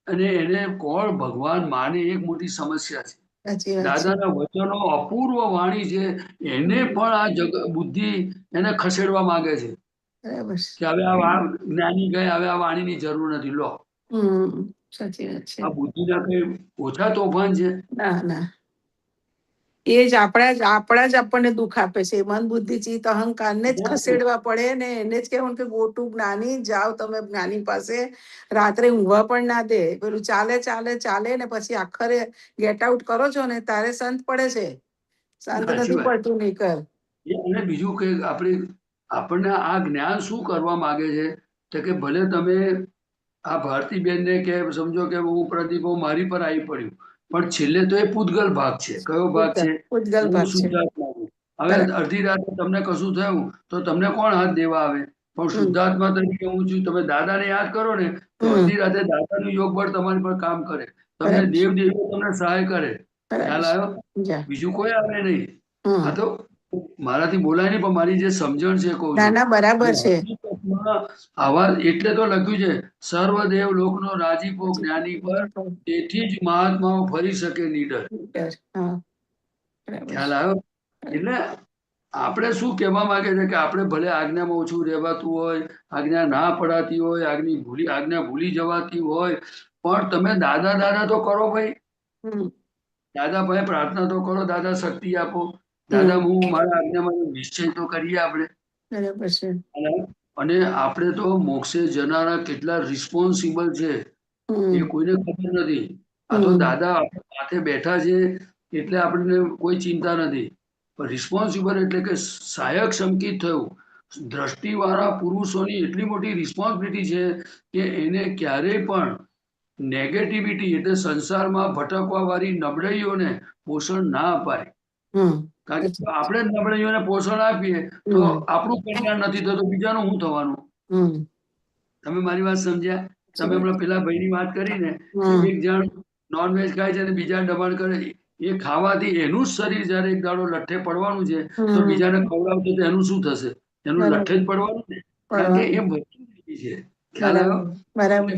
અને એને કોણ ભગવાન માને એક મોટી સમસ્યા છે. સાચી વાત છે. દાદાના વચનો અપૂર્વ વાણી છે, એને પણ આ બુદ્ધિ એને ખસેડવા માંગે છે બરાબર. કે હવે આ જ્ઞાની ગયે, હવે આ વાણીની જરૂર નથી. લો, સાચી વાત છે. આ બુદ્ધિના કઈ ઓછા તોફાન છે? ના ના, એ જ આપણા જ આપણને દુઃખ આપે છે. મન બુદ્ધિ ચિત્ત અહંકારને જ ખસેડવા પડે ને એને જ કહેવાનું કે ગોટું જ્ઞાની જાઓ તમે જ્ઞાની પાસે. રાત્રે ઊંઘવા પણ ના દે. પેલું ચાલે ચાલે ચાલે ને પછી આખરે ગેટ આઉટ કરો છો ને તારે સંત પડે છે. શાંત સાચી નથી વાત. પડતું નીકર. અને બીજું કે આપણને આ જ્ઞાન શું કરવા માંગે છે તો કે ભલે તમે આ ભારતીબેનને કે સમજો કે હું પ્રદીપ મારી પર આવી પડ્યું, પણ છેલ્લે તો એ પૂતગલ ભાગ છે. કયો ભાગ છે? ઉદ્ગલ હું ભાગ છે. શુદ્ધાત્મા છું. હવે બરાબર. અડધી રાતે તમને કશું થયું તો તમને કોણ હાથ દેવા આવે? પણ હમ શુદ્ધાત્મા તરીકે હું છું. તમે દાદાને યાદ કરો ને તો હમ અડધી રાતે દાદાનું યોગ બળ તમારી પર કામ કરે. તમને બરાબર. દેવ દેવીઓ તમને સહાય કરે. બરાબર. ખ્યાલ આવ્યો? જા. બીજું કોઈ આવે નહીં. હમ હા તો મારાથી બોલાય નહીં, પણ મારી જે સમજણ છે કહું ના છું. ના બરાબર છે. હકીકતમાં આવા એટલે તો લખ્યું છે, સર્વદેવ લોકનો રાજીપો જ્ઞાની પર, તેથી જ મહાત્માઓ ફરી શકે નીડર. હા બરાબર ખ્યાલ છે. આવ્યો? એટલે આપણે શું કહેવા માંગે છે કે આપણે ભલે આજ્ઞામાં ઓછું રહેવાતું હોય, આજ્ઞા ના પડાતી હોય, આજ્ઞા ભૂલી જવાતી હોય, પણ તમે દાદા દાદા તો કરો ભાઈ. હમ દાદા ભાઈ પ્રાર્થના તો કરો, દાદા શક્તિ આપો, દાદા હું મારા આજ્ઞામાં નિશ્ચય તો કરીએ આપણે. બરાબર છે. અને આપણે તો મોક્ષે જનારા કેટલા રિસ્પોન્સિબલ છે એ કોઈને ખબર નથી. આ તો દાદા આપણા સાથે બેઠા છે એટલે આપણને કોઈ ચિંતા નથી, પણ રિસ્પોન્સિબલ એટલે કે સહાયક સંકિત થયું. દ્રષ્ટિવાળા પુરુષોની એટલી મોટી રિસ્પોન્સિબિલિટી છે કે એને ક્યારેય પણ નેગેટિવિટી એટલે સંસારમાં ભટકવા વાળી નબળાઈઓને પોષણ ના અપાય. કારણ કે આપણે જ નબળાઈઓને પોષણ આપીએ તો આપણું કલ્યાણ નથી થતું, બીજાનું શું થવાનું? તમે મારી વાત સમજ્યા? તમે હમણાં પેલા ભાઈની વાત કરી ને કે એક જણ નોનવેજ ખાય છે અને બીજા દબાણ કરે, એ ખાવાથી એનું જ શરીર જયારે એક દાડો લઠ્ઠે પડવાનું છે તો બીજાને ખવડાવતો તો એનું શું થશે? એનું લઠ્ઠે જ પડવાનું ને, કારણ કે એ વસ્તુ છે. ખ્યાલ આવ્યો? બરાબર.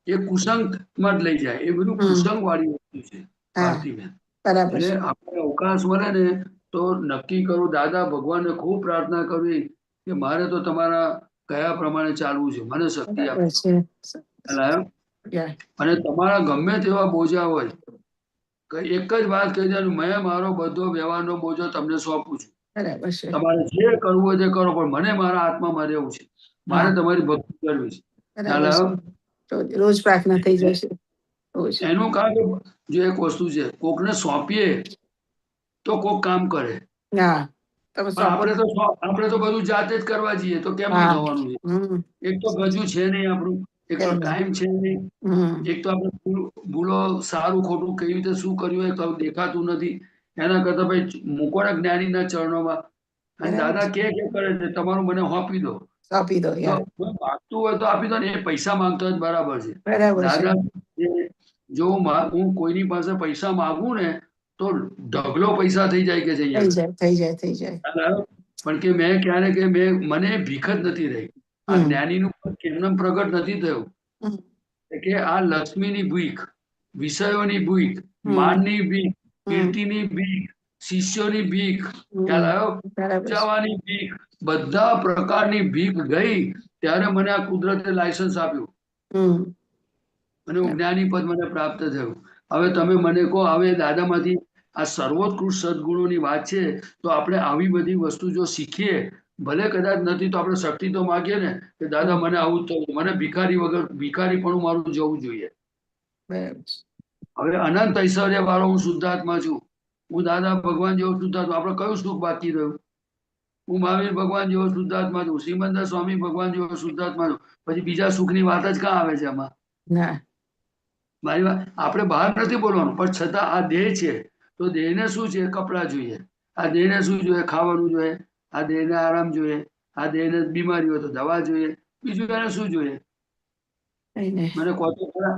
એ કુસંગમાં જ લઈ જાય, એ બધું કુસંગ વાળી વસ્તુ છે ભારતીબેન. બરાબર એટલે છે. આપણે અવકાશ મળે ને તો નક્કી કરું, દાદા ભગવાનને ખૂબ પ્રાર્થના કરવી કે મારે તો તમારા કયા પ્રમાણે ચાલવું છે, મને શક્તિ આપો. બરાબર છે. ખ્યાલ આવ્યો? યા. અને તમારા ગમે તેવા બોજા હોય, એક જ વાત કહી દેવાનું, મેં મારો બધો વ્યવહારનો બોજો તમને સોંપું છું. બરાબર છે. તમારે જે કરવું હોય તે કરો, પણ મને મારા આત્મામાં રહેવું છે, મારે તમારી ભક્તિ કરવી છે. ખ્યાલ બરાબર આવ્યો? છે. રોજ પ્રાર્થના થઈ જશે. રોજ. એનું કારણ જો એક વસ્તુ છે, કોકને સોંપીએ તો કોક કામ કરે, હા તમે પણ આપણે તો બધું જાતે જ કરવા જઈએ તો કેમનું થવાનું છે? એક તો ગજુ છે નહીં આપણું, એક તો ટાઈમ છે નહીં, એક તો આપણે ભૂલો સારું ખોટું કેવી રીતે શું કર્યું એ દેખાતું નથી. એના કરતા ભાઈ મૂકો ને જ્ઞાનીના ચરણોમાં, અને દાદા કે કરે છે તમારું મને સોંપી દો. આપી દો. યાર માગતું હોય તો આપી દો ને, એ પૈસા માંગતો હોય તો બરાબર છે. બરાબર છે. દાદા જો હું કોઈની પાસે પૈસા માંગુ ને તો ઢગલો પૈસા થઈ જાય કે છે અહીંયા. થઈ જાય. પણ કે મેં ક્યારે કે મને ભીખ જ નથી રહી. આ જ્ઞાનીનું કેમ પ્રગટ નથી થયું કે આ લક્ષ્મીની ભીખ, વિષયોની ભીખ, માનની ભીખ, કીર્તિની ભીખ, શિષ્યોની ભીખ, ખ્યાલ આવ્યો? જવાની ભીખ, બધા પ્રકારની ભીખ ગઈ ત્યારે મને આ કુદરતે લાયસન્સ આપ્યું અને જ્ઞાની પદ મને પ્રાપ્ત થયું. હવે તમે મને કહો, હવે દાદામાંથી આ સર્વોત્કૃષ્ટ સદગુણોની વાત છે તો આપણે આવી બધી વસ્તુ જો શીખીએ, ભલે કદાચ નથી તો આપણે શક્તિ તો માગીએ ને કે દાદા મને આવું જ થયું, મને ભિખારી વગર ભિખારી પણ મારું જવું જોઈએ. હવે અનંત ઐશ્વર્ય વાળો હું શુદ્ધાત્મા છું, હું દાદા ભગવાન જેવો શુદ્ધાત્મા, આપણે કયું સુખ બાકી રહ્યું? હું મહાવીર ભગવાન જેવો શુદ્ધાત્મા છું, શ્રીમંદર સ્વામી ભગવાન જેવો શુદ્ધાત્મા છું, પછી બીજા સુખની વાત જ ક્યાં આવે છે આમાં? મારી વાત, આપણે બહાર નથી બોલવાનું, પણ છતાં આ દેહ છે તો દેહને શું છે? કપડાં જોઈએ. આ દેહને શું જોઈએ? ખાવાનું જોઈએ. આ દેહને આરામ જોઈએ. આ દેહને બીમારી હોય તો દવા જોઈએ. બીજું એને શું જોઈએ? મને કહો તો ખરા.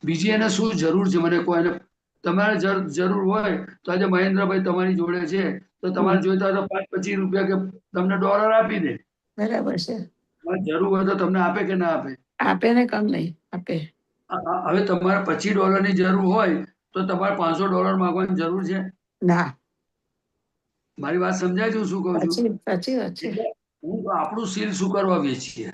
બીજી એને શું જરૂર છે મને કહો. એને તમારે જરૂર હોય તો આજે મહેન્દ્રભાઈ તમારી જોડે છે તો તમારે જોઈતા હોય તો 5-25 રૂપિયા કે તમને ડોલર આપી દે. બરાબર છે. જરૂર હોય તો તમને આપે કે ના આપે? આપે ને, કમ નહીં આપે. હવે તમારે $25 ની જરૂર હોય તો તમારે $500 માંગવાની જરૂર છે? ના. મારી વાત સમજાય છે શું કહું છું? સાચી વાત છે. હું આપણું સીલ શું કરવા વેચીએ,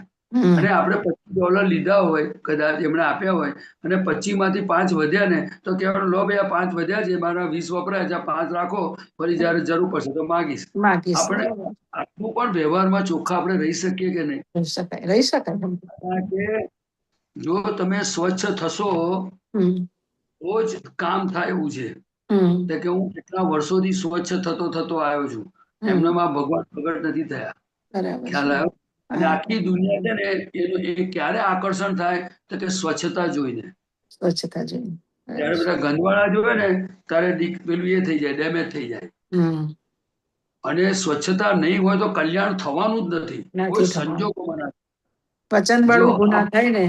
અને આપણે $25 લીધા હોય, કદાચ એમણે આપ્યા હોય અને 25 માંથી 5 વધ્યા ને તો કહેવાનું, લો ભાઈ આ 5 વધ્યા છે, મારા 20 વપરાય છે, 5 રાખો, ફરી જયારે જરૂર પડશે તો માગીશ. આપણે આટલું પણ વ્યવહારમાં ચોખ્ખા આપણે રહી શકીએ કે નહીં? રહી શકાય. કારણ કે જો તમે સ્વચ્છ થશો તો જ કામ થાય એવું છે. કે હું કેટલા વર્ષોથી સ્વચ્છ થતો આવ્યો છું, એમનામાં ભગવાન પ્રગટ નથી થયા. ખ્યાલ આવ્યો? અને આખી દુનિયા છે ને એનું એ ક્યારે આકર્ષણ થાય તો કે સ્વચ્છતા જોઈને. ત્યારે બધા ગંદવાળા જોવે ને ત્યારે પેલું એ થઈ જાય, ડેમેજ થઈ જાય. અને સ્વચ્છતા નહીં હોય તો કલ્યાણ થવાનું જ નથી કોઈ સંજોગોમાં. પચન બળ ઊભું ના થાય ને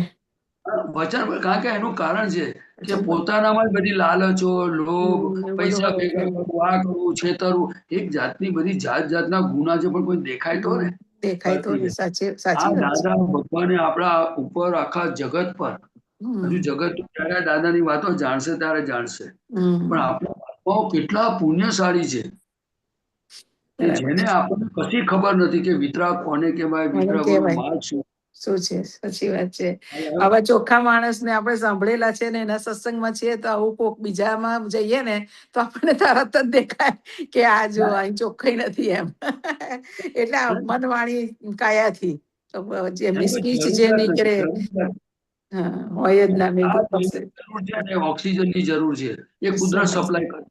વચન, કારણ કે એનું કારણ છે કે વચન પોતાનામાં જ બધી લાલચો, લોભ, એવું બધું પૈસા હોય ભેગા એટલે કરવું, આ કરવું, છેતરવું, એક જાતની બધી જાતના ગુના છે, પણ કોઈ દેખાય તો ને દેખાય તો ને, સાચી આ સાચી વાત છે. દાદા ભગવાને આપણા ઉપર આખા જગત પર, હજુ જગત તો ત્યારે દાદાની વાતો જાણશે ત્યારે જાણશે, પણ આપણા આત્માઓ કેટલા પુણ્યશાળી છે કે બરાબર જેને છે. આપણને કશી ખબર નથી કે વિતરાગ કોને કહેવાય, મને વિતરાગોનો કહેવાય માર્ગ શું. શું છે, સાચી વાત છે. આવા ચોખ્ખા માણસને આપણે સાંભળેલા છે ને એના સત્સંગમાં છીએ તો આવું કોક બીજામાં જઈએ ને તો આપણને તરત જ દેખાય કે આ જો અહીં ચોખ્ખાઈ નથી એમ. એટલે આ મનવાણી કાયાથી તો જે એમ કોઈ સ્પીચ જે જરૂરિયાત નથી, નીકળે જરૂરિયાત. હા હોય જ ના મેં આ કીધું જેની જરૂર છે ને ઓક્સિજનની જરૂર છે, એ કુદરત સમજ. સપ્લાય કરે.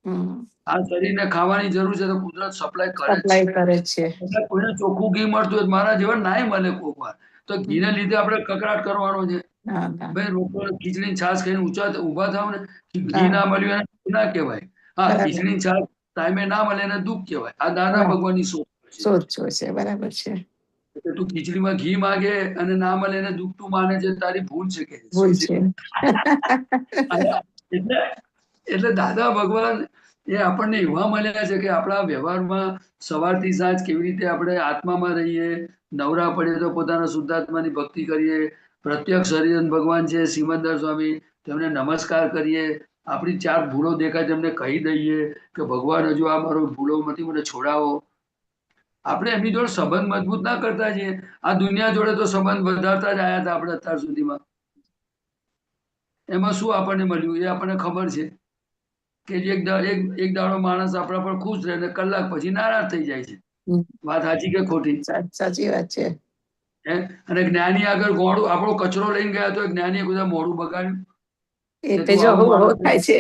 હમ આ શરીરને ખાવાની જરૂર છે તો કુદરત સપ્લાય કરે જ છે. સપ્લાય કરે છે. એટલે કોઈને ચોખ્ખું ઘી મળતું હોય તો મારા જેવા નાય મળે કોક વાર, તો ઘીને લીધે આપણે કકડાટ કરવાનો છે. હા હા ભાઈ લોકો ખીચડી છાશ ખાઈને ઊભા થાવ ને, ઘી હા ના મળ્યું એને ના કહેવાય. હા, બરાબર. ખીચડી છાશ ટાઈમે ના મળે એને દુઃખ કહેવાય. આ દાદા હા ભગવાનની સોચ છે. સોચો છે, બરાબર છે. એટલે તું ખીચડીમાં ઘી માગે અને ના મળે એને દુઃખ તું માને છે, તારી ભૂલ છે કે ભૂલ શું છે. છે. એટલે એટલે દાદા ભગવાન એ આપણને એવા મળ્યા છે કે આપણા વ્યવહારમાં સવારથી સાંજ કેવી રીતે આપણે આત્મામાં રહીએ, નવરા પડીએ તો પોતાના શુદ્ધાત્માની ભક્તિ કરીએ, પ્રત્યક્ષ હરિજન ભગવાન છે સિમંદર સ્વામી, તેમને નમસ્કાર કરીએ, આપણી 4 ભૂલો દેખાય તેમને કહી દઈએ કે ભગવાન હજુ આ મારો ભૂલોમાંથી મને છોડાવો. આપણે એમની જોડે સંબંધ મજબૂત ના કરતા છીએ. આ દુનિયા જોડે તો સંબંધ વધારતા જ આયા હતા આપણે અત્યાર સુધીમાં. એમાં શું આપણને મળ્યું એ આપણને ખબર છે કે એક દાડો માણસ આપણા પર ખુશ રહે ને કલાક પછી નારાજ થઈ જાય છે. વાત સાચી કે ખોટી? સાચી વાત છે. અને જ્ઞાની આગળ ગોળું આપણો કચરો લઈને ગયા તો જ્ઞાનીએ બધા મોઢું બગાડ્યું કે એટલે તું જો આવું અહોહો માણસ થાય છે,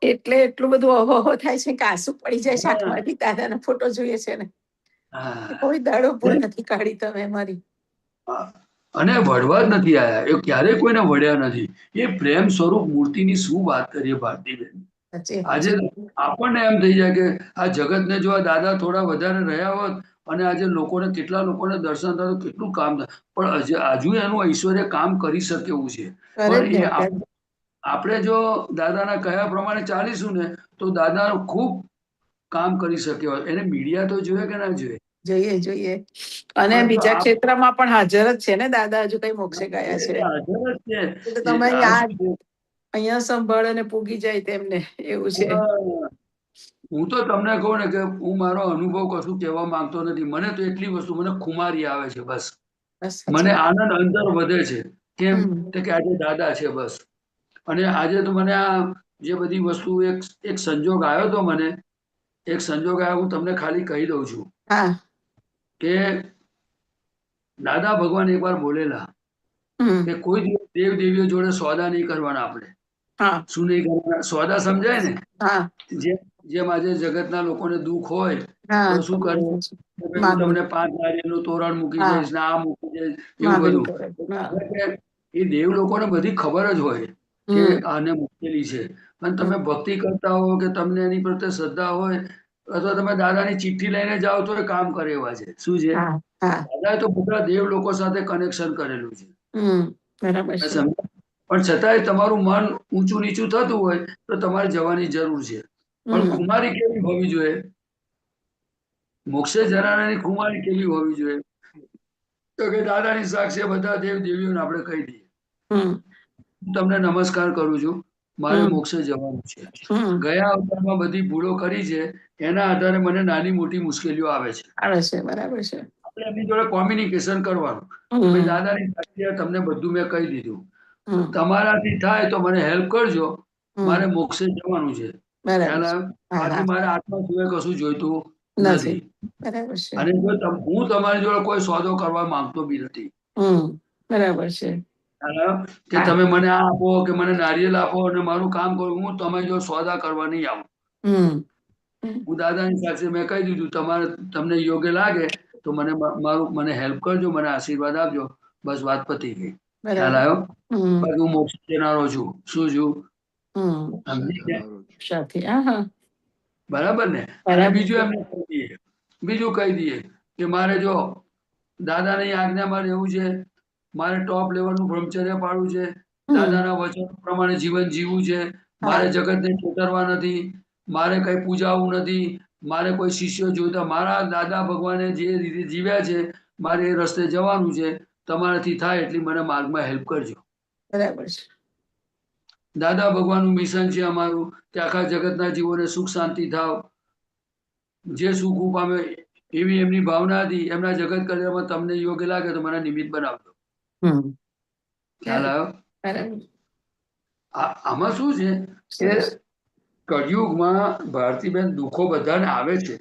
એટલે એટલું બધું અહોહો થાય છે કે આંસુ પડી જાય છે હા આંખમાંથી. દાદાનો ફોટો જોઈએ છે ને, હા. કોઈ દાડો ભૂલ નથી કાઢી તમે મારી. અને વળવા જ નથી આયા, એ ક્યારેય કોઈને વળ્યા નથી. એ પ્રેમ સ્વરૂપ મૂર્તિની શું વાત કરીએ ભારતીબેન. સાચી આજે આપણને એમ થઈ જાય કે આ જગતને જો આ દાદા થોડા વધારે રહ્યા હોત અને આજે કેટલા લોકોને દર્શન થાય તો કેટલું કામ થાય, પણ હજુ એનું ઐશ્વર્ય કામ કરી શકે એવું છે. કરે જ પણ ને એ આપણે જો દાદાના કયા પ્રમાણે ચાલીશું ને તો દાદા ખૂબ કામ કરી શકે. એને મીડિયા તો જોઈએ કે ના જોઈએ? જોઈએ જોઈએ. અને પણ જો બીજા ક્ષેત્રમાં પણ હાજર જ છે ને દાદા, હજુ કઈ મોક્ષે ગયા છે હાજર જ છે. એટલે તમે આ યાદ શું છે? અહીંયા સંભાળે ને પૂગી જાય તેમને એવું છે. હા. હું તો તમને કહું ને કે હું મારો અનુભવ કશું કહેવા માંગતો નથી. મને તો એટલી વસ્તુ, મને ખુમારી આવે છે બસ. બસ મને સાચી વાત. આનંદ અંદર વધે છે. કેમ? હમ કે આજે દાદા છે બસ. અને આજે તો મને આ જે બધી વસ્તુ એક સંજોગ આવ્યો તો મને, એક સંજોગ આવ્યો, હું તમને ખાલી કહી દઉં છું હા. કે દાદા ભગવાન એકવાર બોલેલા હમ કે કોઈ દિવસ દેવ દેવીઓ જોડે સોદા નહીં કરવાના આપણે. હા શું નહીં કરવાના? સોદા સમજાય ને? હા જેમ આજે જગતના લોકોને દુઃખ હોય હા તો શું કરે કે ભાઈ હું માગણી. તમને 5 નારિયેળનું તોરણ મૂકી હા જઈશ ને આ મૂકી જઈશ, એવું માગણી બધું. કરે. હા. એટલે કે એ દેવ લોકોને બધી ખબર જ હોય કે હમ આને મુશ્કેલી છે, અને હમ તમે ભક્તિ કરતા હો કે તમને એની પ્રત્યે શ્રદ્ધા હોય અથવા તમે દાદાની ચિઠ્ઠી લઈને જાઓ તો એ કામ કરે એવા છે. શું છે? હા હા. દાદાએ તો બધા દેવ લોકો સાથે કનેક્શન કરેલું છે. બરાબર છે. પણ છતાંય તમારું મન ઊંચું નીચું થતું હોય તો તમારે જવાની જરૂર છે. પણ હમ ખુમારી કેવી હોવી જોઈએ? મોક્ષે જનારાની ખુમારી કેવી હોવી જોઈએ? તો કે દાદાની સાક્ષી બધા દેવ દેવીઓને આપણે કહી દઈએ હમ હું તમને નમસ્કાર કરું છું, મારે હમ મોક્ષે જવાનું છે. હમ ગયા અવતારમાં બધી ભૂલો કરી છે, એના આધારે મને નાની મોટી મુશ્કેલીઓ આવે છે. આવે છે, બરાબર છે. આપણે એમની જોડે કોમ્યુનિકેશન કરવાનું કે ભાઈ હમ દાદાની સાક્ષી તમને બધું મેં કહી દીધું, હમ તમારાથી થાય તો મને હેલ્પ કરજો, હમ મારે મોક્ષે જવાનું છે. બરાબર ખ્યાલ છે. આવ્યો? હા બાકી હા મારે આત્મા સિવાય કશું જોઈતું નથી. નથી. બરાબર છે. અને જો હું તમારી જોડે કોઈ સોદો કરવા માંગતો બી નથી. બરાબર છે. ખ્યાલ આવ્યો? કે હા. તમે મને આ આપો કે મને નારિયેલ આપો અને મારું કામ કરો, હું તમારી જોડે સોદા કરવા નહીં આવું. હમ હમ, હું દાદાની સાથે મેં કહી દીધું તમને યોગ્ય લાગે તો મને હેલ્પ કરજો, મને આશીર્વાદ આપજો, બસ વાત પતી ગઈ. ખ્યાલ બરાબર. આવ્યો? હમ બાકી હું મોક્ષ જનારો છું. શું છું? હમ મોક્ષે સમજી ગયા? જનારો છું. સાથી. હા હા. બરાબર ને? અને બરાબર બીજું છે. એમને કહી દઈએ, બીજું કહી દઈએ કે મારે જો દાદાની આજ્ઞામાં રહેવું છે, મારે ટોપ લેવલનું બ્રહ્મચર્ય પાડવું છે, દાદાના વચન પ્રમાણે જીવન જીવવું છે, મારે જગતને છેતરવા નથી, મારે કઈ પૂજાવું નથી, મારે કોઈ શિષ્યો જોઈતા, મારા દાદા ભગવાને જે રીતે જીવ્યા છે મારે એ રસ્તે જવાનું છે, તમારાથી થાય એટલી મને માર્ગમાં હેલ્પ કરજો. બરાબર છે. દાદા ભગવાનનું મિશન છે અમારું કે આખા જગતના જીવોને સુખ શાંતિ થાવ, જે સુખ પામે એવી એમની ભાવના હતી. એમના જગત કલ્યાણમાં તમને યોગ્ય લાગે તો મને નિમિત્ત બનાવજો. ખ્યાલ આવ્યો? આમાં શું છે કે કળિયુગમાં ભારતીબેન દુઃખો બધાને આવે છે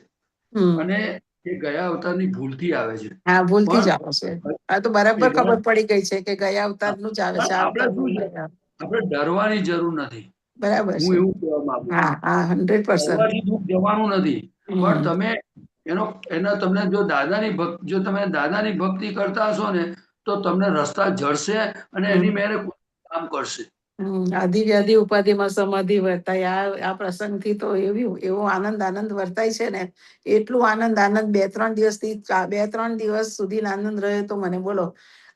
અને એ ગયા અવતારની ભૂલથી આવે છે. હા, ભૂલથી જ આવે છે. આ તો બરાબર ખબર પડી ગઈ છે કે ગયા અવતારનું જ આવે છે. આપણે ડરવાની જરૂર નથી. બરાબર હું છે. એવું કહેવા માંગુ છું. હા હા, 100%. ડરવાથી દુઃખ જવાનું નથી, પણ તમે એના તમને જો તમે દાદાની ભક્તિ કરતા હશો ને તો તમને રસ્તા જડશે અને એની મેરે કામ કરશે. આદિ વ્યાધિ ઉપાધિમાં સમાધિ વર્તાય. આ પ્રસંગથી તો એવો આનંદ વર્તાય છે ને, એટલું આનંદ 2-3 દિવસ સુધી આનંદ રહ્યો તો મને બોલો.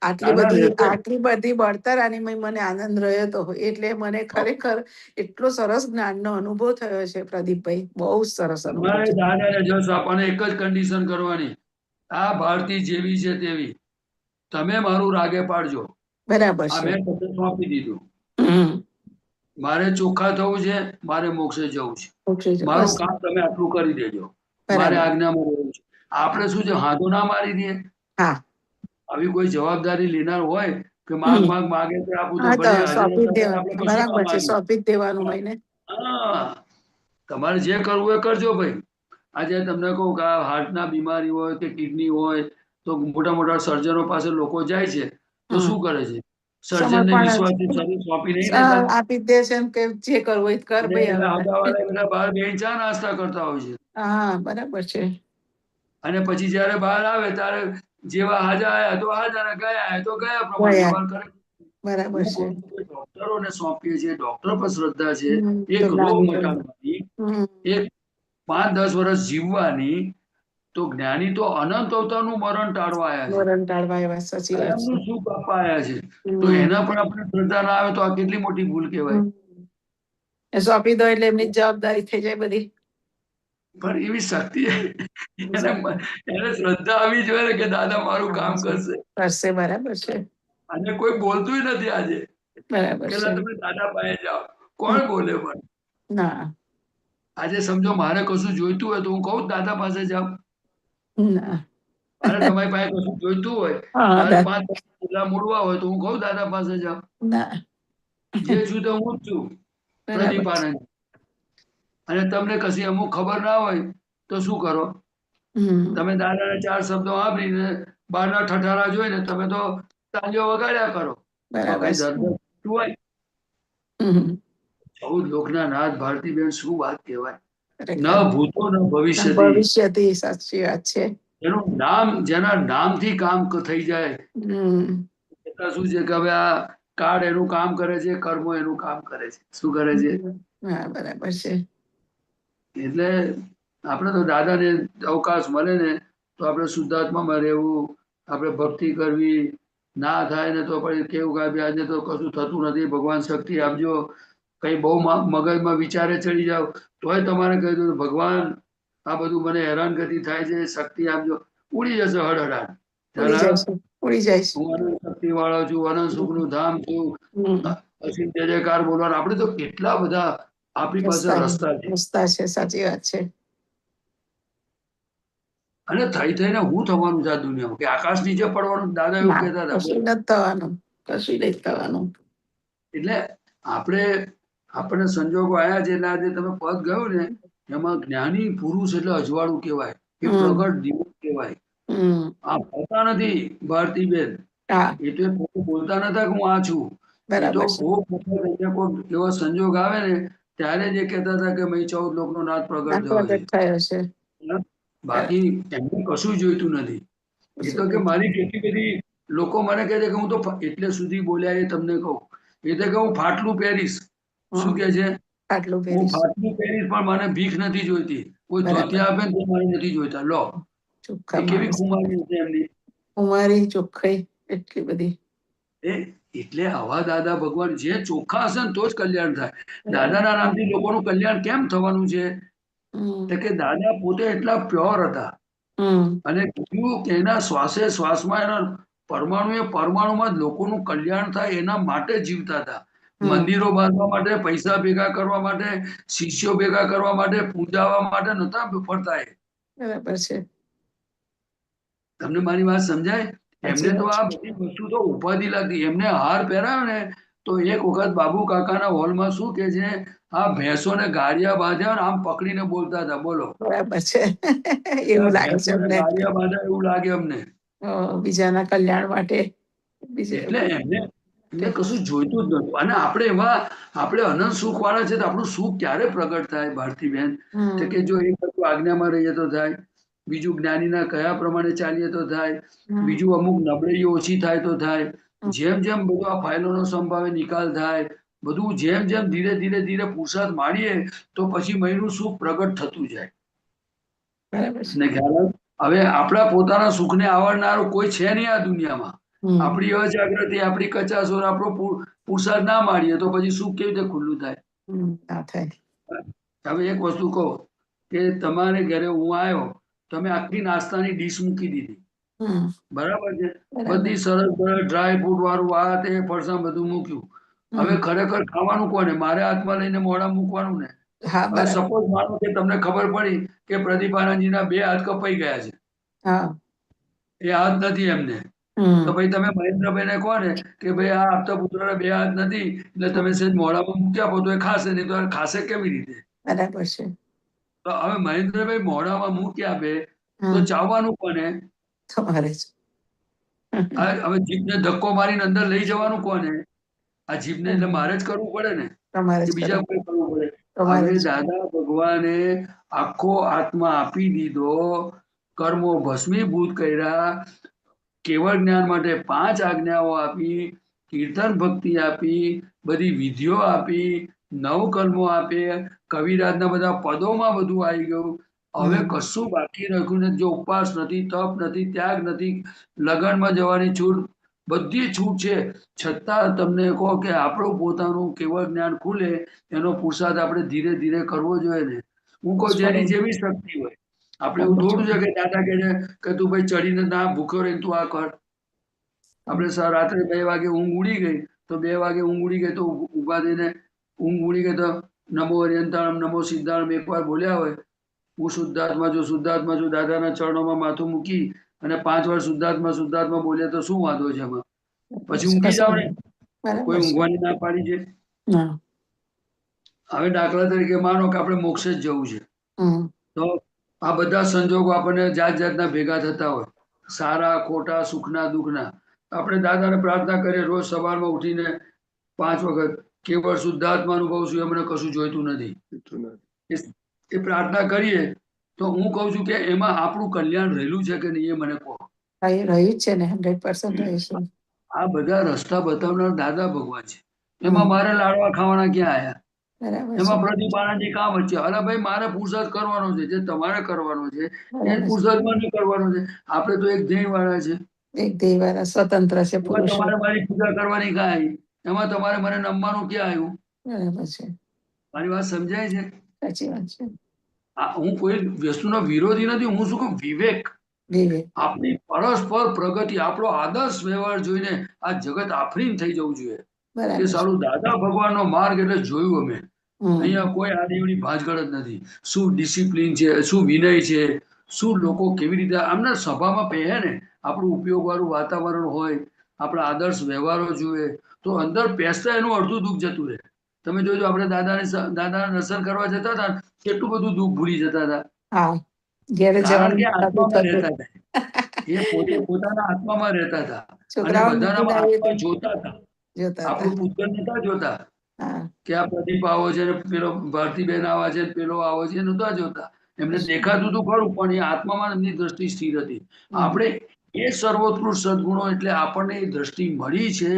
આટલી બધી બળતરાની મને આનંદ રહ્યો તો એટલે મને ખરેખર એટલો સરસ જ્ઞાનનો અનુભવ થયો છે પ્રદીપભાઈ, બહુ સરસ અનુભવ. તમારે દાદાને જશ આપવાને એક જ કન્ડિશન કરવાની, આ ભારતી જેવી છે તેવી તમે મારું રાગે પાડજો. બરાબર છે. મેં તમને સોંપી દીધું. મારે ચોખ્ખા થવું છે, મારે મોક્ષે જવું છે, મારું કામ તમે આટલું કરી દેજો, મારે આજ્ઞામાં રહેવું છે. આપણે શું છે, હાથો ના મારી દઈએ. આવી કોઈ જવાબદારી લેનાર હોય કે માગે તો આપું તો ભલે, સોંપી દેવાનું હોય ને. તમારે જે કરવું એ કરજો ભાઈ. આજે તમને કહું કે હાર્ટના બીમારી હોય કે કિડની હોય તો મોટા મોટા સર્જનો પાસે લોકો જાય છે તો શું કરે છે, સર્જનને વિશ્વાસથી શરીર સોંપી નહીં દેતા, આપી દે છે કે જે કરવું એ કર ભાઈ. બહાર બેન ચા નાસ્તા કરતા હોય છે. હા, બરાબર છે. અને પછી જયારે બહાર આવે ત્યારે જેવા હાજા આયા તો હાજા, ગયા તો ગયા પ્રમાણે વ્યવહાર કરે. બરાબર છે. ડોક્ટરોને સોંપીએ છીએ, ડોક્ટર પર શ્રદ્ધા છે. એક રોગ મટાડવાની, એક 5-10 વર્ષ જીવવાની, તો જ્ઞાની તો અનંત અવતારનું મરણ ટાળવા આવ્યા છે, એમનું સુખ આપવા આવ્યા છે. તો એના પર આપણે શ્રદ્ધા ના આવે તો આ કેટલી મોટી ભૂલ કહેવાય. સોંપી દો એટલે એમની જવાબદારી થઈ જાય બધી. પણ એવી શક્તિ એને શ્રદ્ધા આવી જોઈએ કે દાદા મારું કામ કરશે. બરાબર છે. અને કોઈ બોલતું નથી આજે. બરાબર છે. તમે દાદા પાસે જાઓ, કોણ બોલે? પણ ના, આજે સમજો મારે કશું જોઈતું હોય તો હું કહું દાદા પાસે જાઓ. મારે તમારી પાસે કશું જોઈતું હોય, મારે 5 કિલ્લા મોડવા હોય તો હું કહું દાદા પાસે જાઓ. જે છું તો હું જ છું, પ્રદીપ આનંદ. અને તમને કશી અમુક ખબર ના હોય તો શું કરો? તમે દાદાને 4 શબ્દો સાંભળીને બહારના ઠઠારા જોઈને તમે તો તાળીઓ વગાડ્યા કરો. બરાબર. 14 લોકના નાથ ભારતીબેન, શું વાત કહેવાય. ન ભૂતો ન ભવિષ્ય. સાચી વાત છે. એનું નામ, જેના નામથી કામ થઈ જાય. શું છે કે હવે આ કાર્ડ એનું કામ કરે છે, કર્મો એનું કામ કરે છે. શું કરે છે? બરાબર છે. એટલે આપણે તો દાદાને અવકાશ મળે ને તો આપણે શુદ્ધાત્મામાં રહેવું, આપણે ભક્તિ કરવી. ના થાય ને તો પછી કેવું કે આજે તો કશું થતું નથી, ભગવાન શક્તિ આપજો. કઈ બહુ મગજમાં વિચારે ચડી જાવ તોય તમારે કહી દો ભગવાન આ બધું મને હેરાનગતિ થાય છે, શક્તિ આપજો. ઉડી જશે હળહળાટ. હું અનંત શક્તિ વાળો છું, અનંત સુખ નું ધામ છું, પછી જય જયકાર બોલવાનું. આપણે તો કેટલા બધા આપણી પાસે રસ્તા છે. સાચી વાત છે. અને થઈને હું થવાનું છે આ દુનિયામાં, કે આકાશ નીચે પડવાનું? દાદા એવું કહેતા હતા. કશું નથી થવાનું. એટલે આપણે સંજોગો આયા છે. એટલે આજે તમે પદ ગયું ને, એમાં જ્ઞાની પુરુષ એટલે અજવાળું કહેવાય, એ પ્રગટ દિવસ કહેવાય. આ હોતા નથી ભારતીબેન, એ તો બોલતા નતા કે હું આ છું. એ તો કોઈ એવો સંજોગ આવે ને ત્યારે જ એ કહેતા હતા કે મેં 14 લોકનો નાથ પ્રગટ થયો છે. બાકી એમને કશું જોઈતું નથી. એ તો કે મારી કેટલી બધી લોકો મને કહે છે કે હું તો એટલે સુધી બોલ્યા, એ તમને કહું, એટલે કે હું ફાટલું પહેરીશ. શું કે છે? હું ફાટલું પહેરીશ પણ મને ભીખ નથી જોઈતી. કોઈ ધોતી આપે ને તો મારે નથી જોઈતા. લો, કેવી ખુમારી છે એમની. કુમારી ચોખ્ખાઈ એટલી બધી. એટલે આવા દાદા ભગવાન જે ચોખ્ખા હશે ને તો જ કલ્યાણ થાય. દાદાના નામથી લોકોનું કલ્યાણ કેમ થવાનું છે? હમ તો કે દાદા પોતે એટલા પ્યોર હતા હમ અને કીધું કે એના શ્વાસે શ્વાસમાં એના પરમાણુમાં જ લોકોનું કલ્યાણ થાય એના માટે જીવતા હતા. હમ મંદિરો બાંધવા માટે, પૈસા ભેગા કરવા માટે, શિષ્યો ભેગા કરવા માટે, પૂજાવા માટે નતા ફરતા એ. બરાબર છે. તમને મારી વાત સમજાય? સાચી એમને તો વાત આ બધી વસ્તુ તો ઉપાધિ લાગતી. એમને હાર પહેરાયો ને તો એક વખત બાબુ કાકાના હોલમાં શું કે છે, આ ભેંસોને ગાળિયા બાંધ્યા ને આમ પકડીને બોલતા હતા. બોલો, બરાબર છે. એવું લાગે છે ભેંસોને અમને. ગાળિયા બાંધ્યા એવું લાગે અમને. બીજાના કલ્યાણ માટે એટલે એમને તે કશું જોઈતું જ નતું. અને આપણે અનંત સુખ વાળા છે તો આપણું સુખ ક્યારે પ્રગટ થાય ભારતીબેન? તો કે જો એક વસ્તુ આજ્ઞામાં રહીએ તો થાય, બીજું જ્ઞાનીના કયા પ્રમાણે ચાલીએ તો થાય, બીજું અમુક નબળીઓ ઓછી થાય તો થાય. જેમ જેમ બધું આ ફાઇલોનો સંભાવે નિકાલ થાય, બધું જેમ જેમ ધીરે ધીરે ધીરે પુરુષાર્થ માંડીએ તો પછી મહિનું સુખ પ્રગટ થતું જાય. બરાબર છે. ને ખ્યાલ આવે? હવે આપણા પોતાના સુખને આવડનારું કોઈ છે નહીં આ દુનિયામાં. આપણી અજાગૃતિ, આપણી કચાશો, આપણો પુરુષાર્થ ના મારીએ તો પછી સુખ કેવી રીતે ખુલ્લું થાય? ના થાય. હવે એક વસ્તુ કહો કે તમારે ઘરે હું આવ્યો, તમે આખી નાસ્તાની ડીશ મૂકી દીધી, બરાબર છે? બધી સરસ ડ્રાય ફ્રૂટ વાળું આ તે ફરસાણ બધું મૂક્યું. હવે ખરેખર ખાવાનું કોને? મારે હાથમાં લઈને મોઢા મૂકવાનું ને. હા હવે બરાબર. સપોઝ માનો કે તમને ખબર પડી કે પ્રદીપ આનંદજીના 2 હાથ કપાઈ ગયા છે, હા એ હાથ નથી એમને, તો ભાઈ તમે મહેન્દ્રભાઈને કહો ને કે ભાઈ આ આપતા પુત્રના 2 હાથ નથી એટલે તમે સેજ મોઢામાં મૂકી આપો તો એ ખાશે, નહીં તો એ ખાશે કેવી રીતે? બરાબર છે. તો હવે મહેન્દ્રભાઈ મોઢામાં મૂકી આપે તો ચાવવાનું કોને? તમારે જ. હવે જીભને ધક્કો મારીને અંદર લઈ જવાનું કોને? આ જીભને એટલે મારે જ કરવું પડે ને, તમારે કે જ બીજા કોઈ કરવું પડે? તમારે હવે જ. દાદા ભગવાને આખો આત્મા આપી દીધો, કર્મો ભસ્મીભૂત કર્યા, કેવળ જ્ઞાન માટે 5 આજ્ઞાઓ આપી, કીર્તન ભક્તિ આપી, બધી વિધિઓ આપી, 9 કર્મો આપે, કવિરાજના બધા પદોમાં બધું આવી ગયું. હવે કશું બાકી રાખ્યું નથી. જો ઉપવાસ નથી, તપ નથી, ત્યાગ નથી, લગનમાં જવાની છૂટ, બધી છૂટ છે. છતાં તમને કહો કે આપણું પોતાનું કેવળ જ્ઞાન ખુલે એનો પુરુષાર્થ આપણે ધીરે ધીરે કરવો જોઈએ ને. હું કહું જેની જેવી શક્તિ હોય. આપણે એવું થોડું છે કે દાદા કહે છે કે તું ભાઈ ચડીને ના ભૂખ્યો રહીને તું આ કર. આપણે રાત્રે 2 વાગે ઊંઘ ઉડી ગઈ તો 2 વાગે ઊંઘ ઉડી ગઈ તો ઊભા થઈને ઊંઘ ઉડી ગઈ તો નમો અરિયંતાણમ, નમો સિદ્ધાણમ એકવાર બોલ્યા હોય, હું શુદ્ધાત્મા છું, દાદાના ચરણોમાં માથું મૂકી અને 5 વાર શુદ્ધાત્મા બોલે તો શું વાંધો છે એમાં? પછી ઊંઘી જાવ ને. કોઈ ઊંઘવાની ના પાડી છે? હવે દાખલા તરીકે માનો કે આપણે મોક્ષે જ જવું છે, તો આ બધા સંજોગો આપણને જાત જાતના ભેગા થતા હોય, સારા ખોટા, સુખના દુઃખના. આપણે દાદાને પ્રાર્થના કરીએ રોજ સવારમાં ઉઠીને 5 વખત, કેવળ શુદ્ધાત્મા અનુભવ છું, એમને કશું જોઈતું નથી. એ પ્રાર્થના કરીએ તો હું કહું છું કે એમાં આપણું કલ્યાણ રહેલું છે કે નહીં એ મને કહો. રહ્યું છે ને, 100% રહ્યું છે. આ બધા રસ્તા બતાવનાર દાદા ભગવાન છે. એમાં મારે લાડવા ખાવાના ક્યાં આયા? એમાં પ્રદીપ આનંદજી કામ વચ્ચે? અરે ભાઈ મારે પુરુષાર્થ કરવાનો છે, જે તમારે કરવાનો છે એ પુરુષાર્થમાં નહીં કરવાનો છે. આપણે તો એક ધ્યેય વાળા છે. એક દેવાના સ્વતંત્ર છે એમાં પુરુષો. તમારે મારી પૂજા કરવાની ક્યાં આવી? એમાં તમારે મને નમવાનું ક્યાં આવ્યું? બરાબર છે. મારી વાત સમજાય છે? સાચી વાત છે. હું કોઈ વસ્તુનો વિરોધી નથી. હું શું કહું? વિવેક. આપણી પરસ્પર પ્રગતિ, આપણો આદર્શ વ્યવહાર જોઈને આ જગત આફરીન થઈ જવું જોઈએ કે સારું દાદા ભગવાનનો માર્ગ એટલે જોયું અમે. અહીંયા કોઈ આડીવડી ભાંજગળ જ નથી. શું ડિસિપ્લિન છે, શું વિનય છે, શું લોકો કેવી રીતે આમને સભામાં પહેરે ને, આપણું ઉપયોગ વાળું વાતાવરણ હોય, આપણા આદર્શ વ્યવહારો જોઈએ તો અંદર પેસતા એનું અડધું દુઃખ જતું રહે. તમે જોજો આપણે દાદાના દર્શન કરવા જતા હતા કેટલું બધું દુઃખ ભૂલી જતા હતા. કારણ કે આત્મામાં રહેતા હતા. એ પોતે પોતાના આત્મામાં રહેતા હતા અને બધાના આત્મા જોતા હતા. આપણું પૂતગલ નતા જોતા કે આ પ્રદીપ આવો છે ને પેલો ભારતીબેન આવા છે, પેલો આવો છે, નતા જોતા. એમને દેખાતું હતું ખરું પણ એ આત્મામાં એમની દ્રષ્ટિ સ્થિર હતી. આપણે એ સર્વોત્કૃષ્ટ સદગુણો એટલે આપણને એ દ્રષ્ટિ મળી છે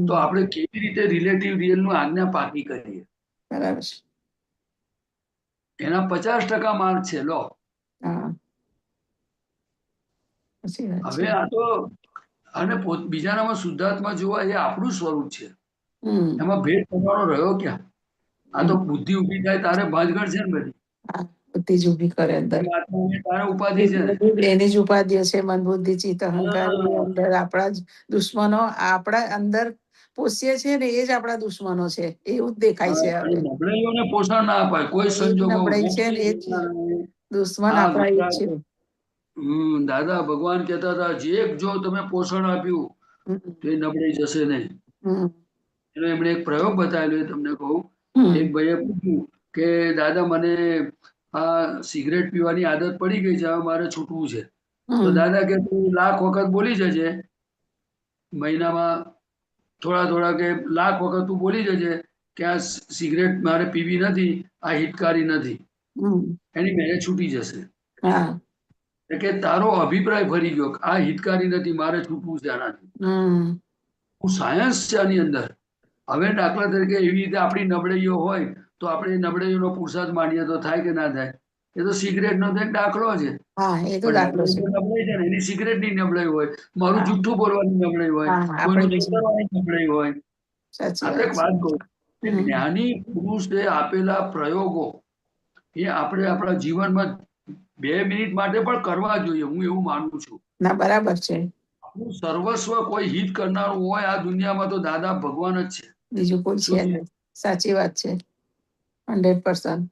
તો આપણે કેવી રીતે રિલેટિવ રિયલ નું આજ્ઞા પાકી કરીએ. બરાબર છે. એના 50% માર્ક છે. લો હવે આ તો અને બીજાનામાં શુદ્ધાત્મા જોવા એ આપણું સ્વરૂપ છે. હમ એમાં ભેદ કરવાનો રહ્યો ક્યાં? આ તો હમ. બુદ્ધિ ઊભી થાય તારે ભાંજગડ છે ને બધી. હા, બુદ્ધિ જ ઊભી કરે અંદર. એ આત્માને તારે ઉપાધિ છે ને. એની જ ઉપાધિઓ છે, મન બુદ્ધિ ચિત્ત અહંકાર. એ હા. અંદર આપણા જ દુશ્મનો, આપણા અંદર પોષીએ છે ને એ જ આપણા દુશ્મનો છે, એવું જ દેખાય છે અને હવે. નબળાઈઓને પોષણ ના અપાય કોઈ એ જ સંજોગો. નબળાઈ છે ને, એ જ દુશ્મન હા, આપણા એ જ છે. દાદા ભગવાન કહેતા હતા જે જો તમે પોષણ આપ્યું હમ તો એ નબળાઈ જશે નહીં. હમ એનો એમણે એક પ્રયોગ બતાવેલો એ તમને કહું. હમ એક ભાઈએ પૂછ્યું કે દાદા મને આ સિગરેટ પીવાની આદત પડી ગઈ છે, હવે મારે છૂટવું છે. તો હમ દાદા કે તું લાખ વખત બોલી જજે મહિનામાં, થોડા કે લાખ વખત તું બોલી જજે કે આ સિગરેટ મારે પીવી નથી, આ હિતકારી નથી, હમ. એની મેળે છૂટી જશે. હા. એટલે કે તારો અભિપ્રાય ફરી ગયો કે આ હિતકારી નથી, મારે છૂટવું છે આનાથી. હમ હું સાયન્સ છે આની અંદર. હવે દાખલા તરીકે એવી રીતે આપણી નબળાઈઓ હોય તો આપણે એ નબળાઈઓનો પુરુષાર્થ માનીએ તો થાય કે ના થાય? એ તો સિગરેટનો તો એક દાખલો છે. હા, એ તો પણ દાખલો છે. નબળાઈ છે ને એની સિગરેટની નબળાઈ હોય, મારું હા જુઠ્ઠું બોલવાની નબળાઈ હોય, હા, આપણે કોઈનું બીજું. છેતરવાની નબળાઈ હોય. સાચી આ તો એક વાત વાત છે. કહું કે હમ જ્ઞાની પુરુષે આપેલા પ્રયોગો એ આપણે આપણા જીવનમાં 2 મિનિટ માટે પણ કરવા જોઈએ, હું એવું માનું છું. ના, બરાબર છે. આપણું સર્વસ્વ કોઈ હિત કરનારું હોય આ દુનિયામાં તો દાદા ભગવાન જ છે. બીજું કોઈ શું છે નહીં. સાચી વાત છે, 100%.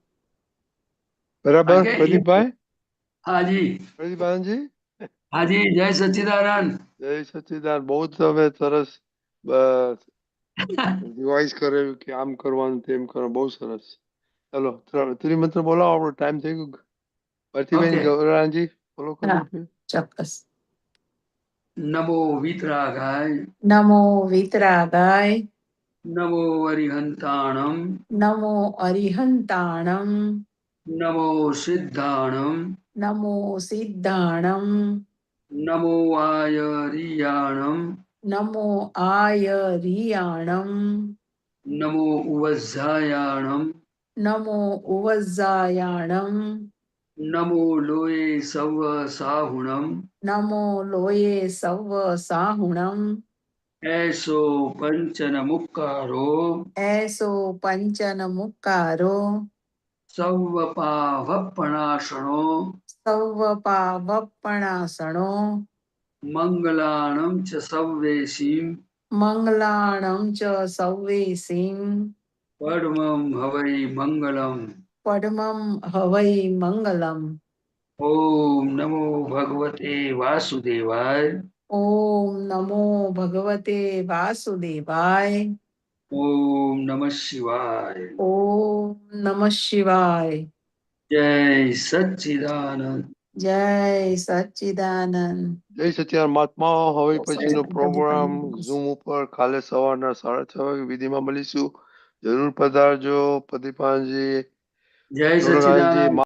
બરાબર કારણ કે પ્રદીપભાઈ? હાજી પ્રદીપ આનંદજી, હાજી, જય સચ્ચિદાનંદ. જય સચ્ચિદાનંદ. બહુ જ તમે સરસ રિવાઇઝ કરેલું કે આમ કરવાનું તેમ કરવાનું, બહુ સરસ. ચલો ત્રિમંત્ર બોલાવો, આપણો ટાઈમ થઈ ગયો. ભારતીબેન ઓકે. ગૌરાંગજી ફોલો હા, કરજો. ચોક્કસ. નમો વિતરાગાય, નમો વિતરાગાય, નમો અરિહંતાણમ, નમો અરિહંતાણમ, નમો સિદ્ધાણમ, નમો સિદ્ધાણમ, નમો આયરિયાણમ, નમો આયરિયાણમ, નમો ઉવઝાયાણમ, નમો ઉવઝાયાણમ, નમો લોય સવ સાહુણમ, નમો લોયે સવ સાહુણમ, એસો પંચન મુક્કારો, એસો પંચન મુક્કારો, સવ પાવપણાશણો, સૌ પાવપણાસણો, મંગલાણમ ચ સવ્વેશીમ, મંગલાણં ચ સૌવેસીમ, પડમમ હવૈ મંગલમ. પડમં હવૈ મંગલમ. ઓમ નમો ભગવતે વાસુદેવાય. ઓમ નમો ભગવતે વાસુદેવાય. ઓમ નમઃ શિવાય. ઓમ નમઃ શિવાય. જય સચ્ચિદાનંદ. જય સચ્ચિદાનંદ. જય સચ્ચિદાનંદ મહાત્મા. હવે પછીનો પ્રોગ્રામ સચ્ચિદાનંદ. ઝૂમ ઉપર કાલે સવારના 6:30 વાગે વિધિમાં મળીશું. જરૂર પધારજો પ્રદીપાનજી, જય ગૌરંગજી. સચ્ચિદાનંદ.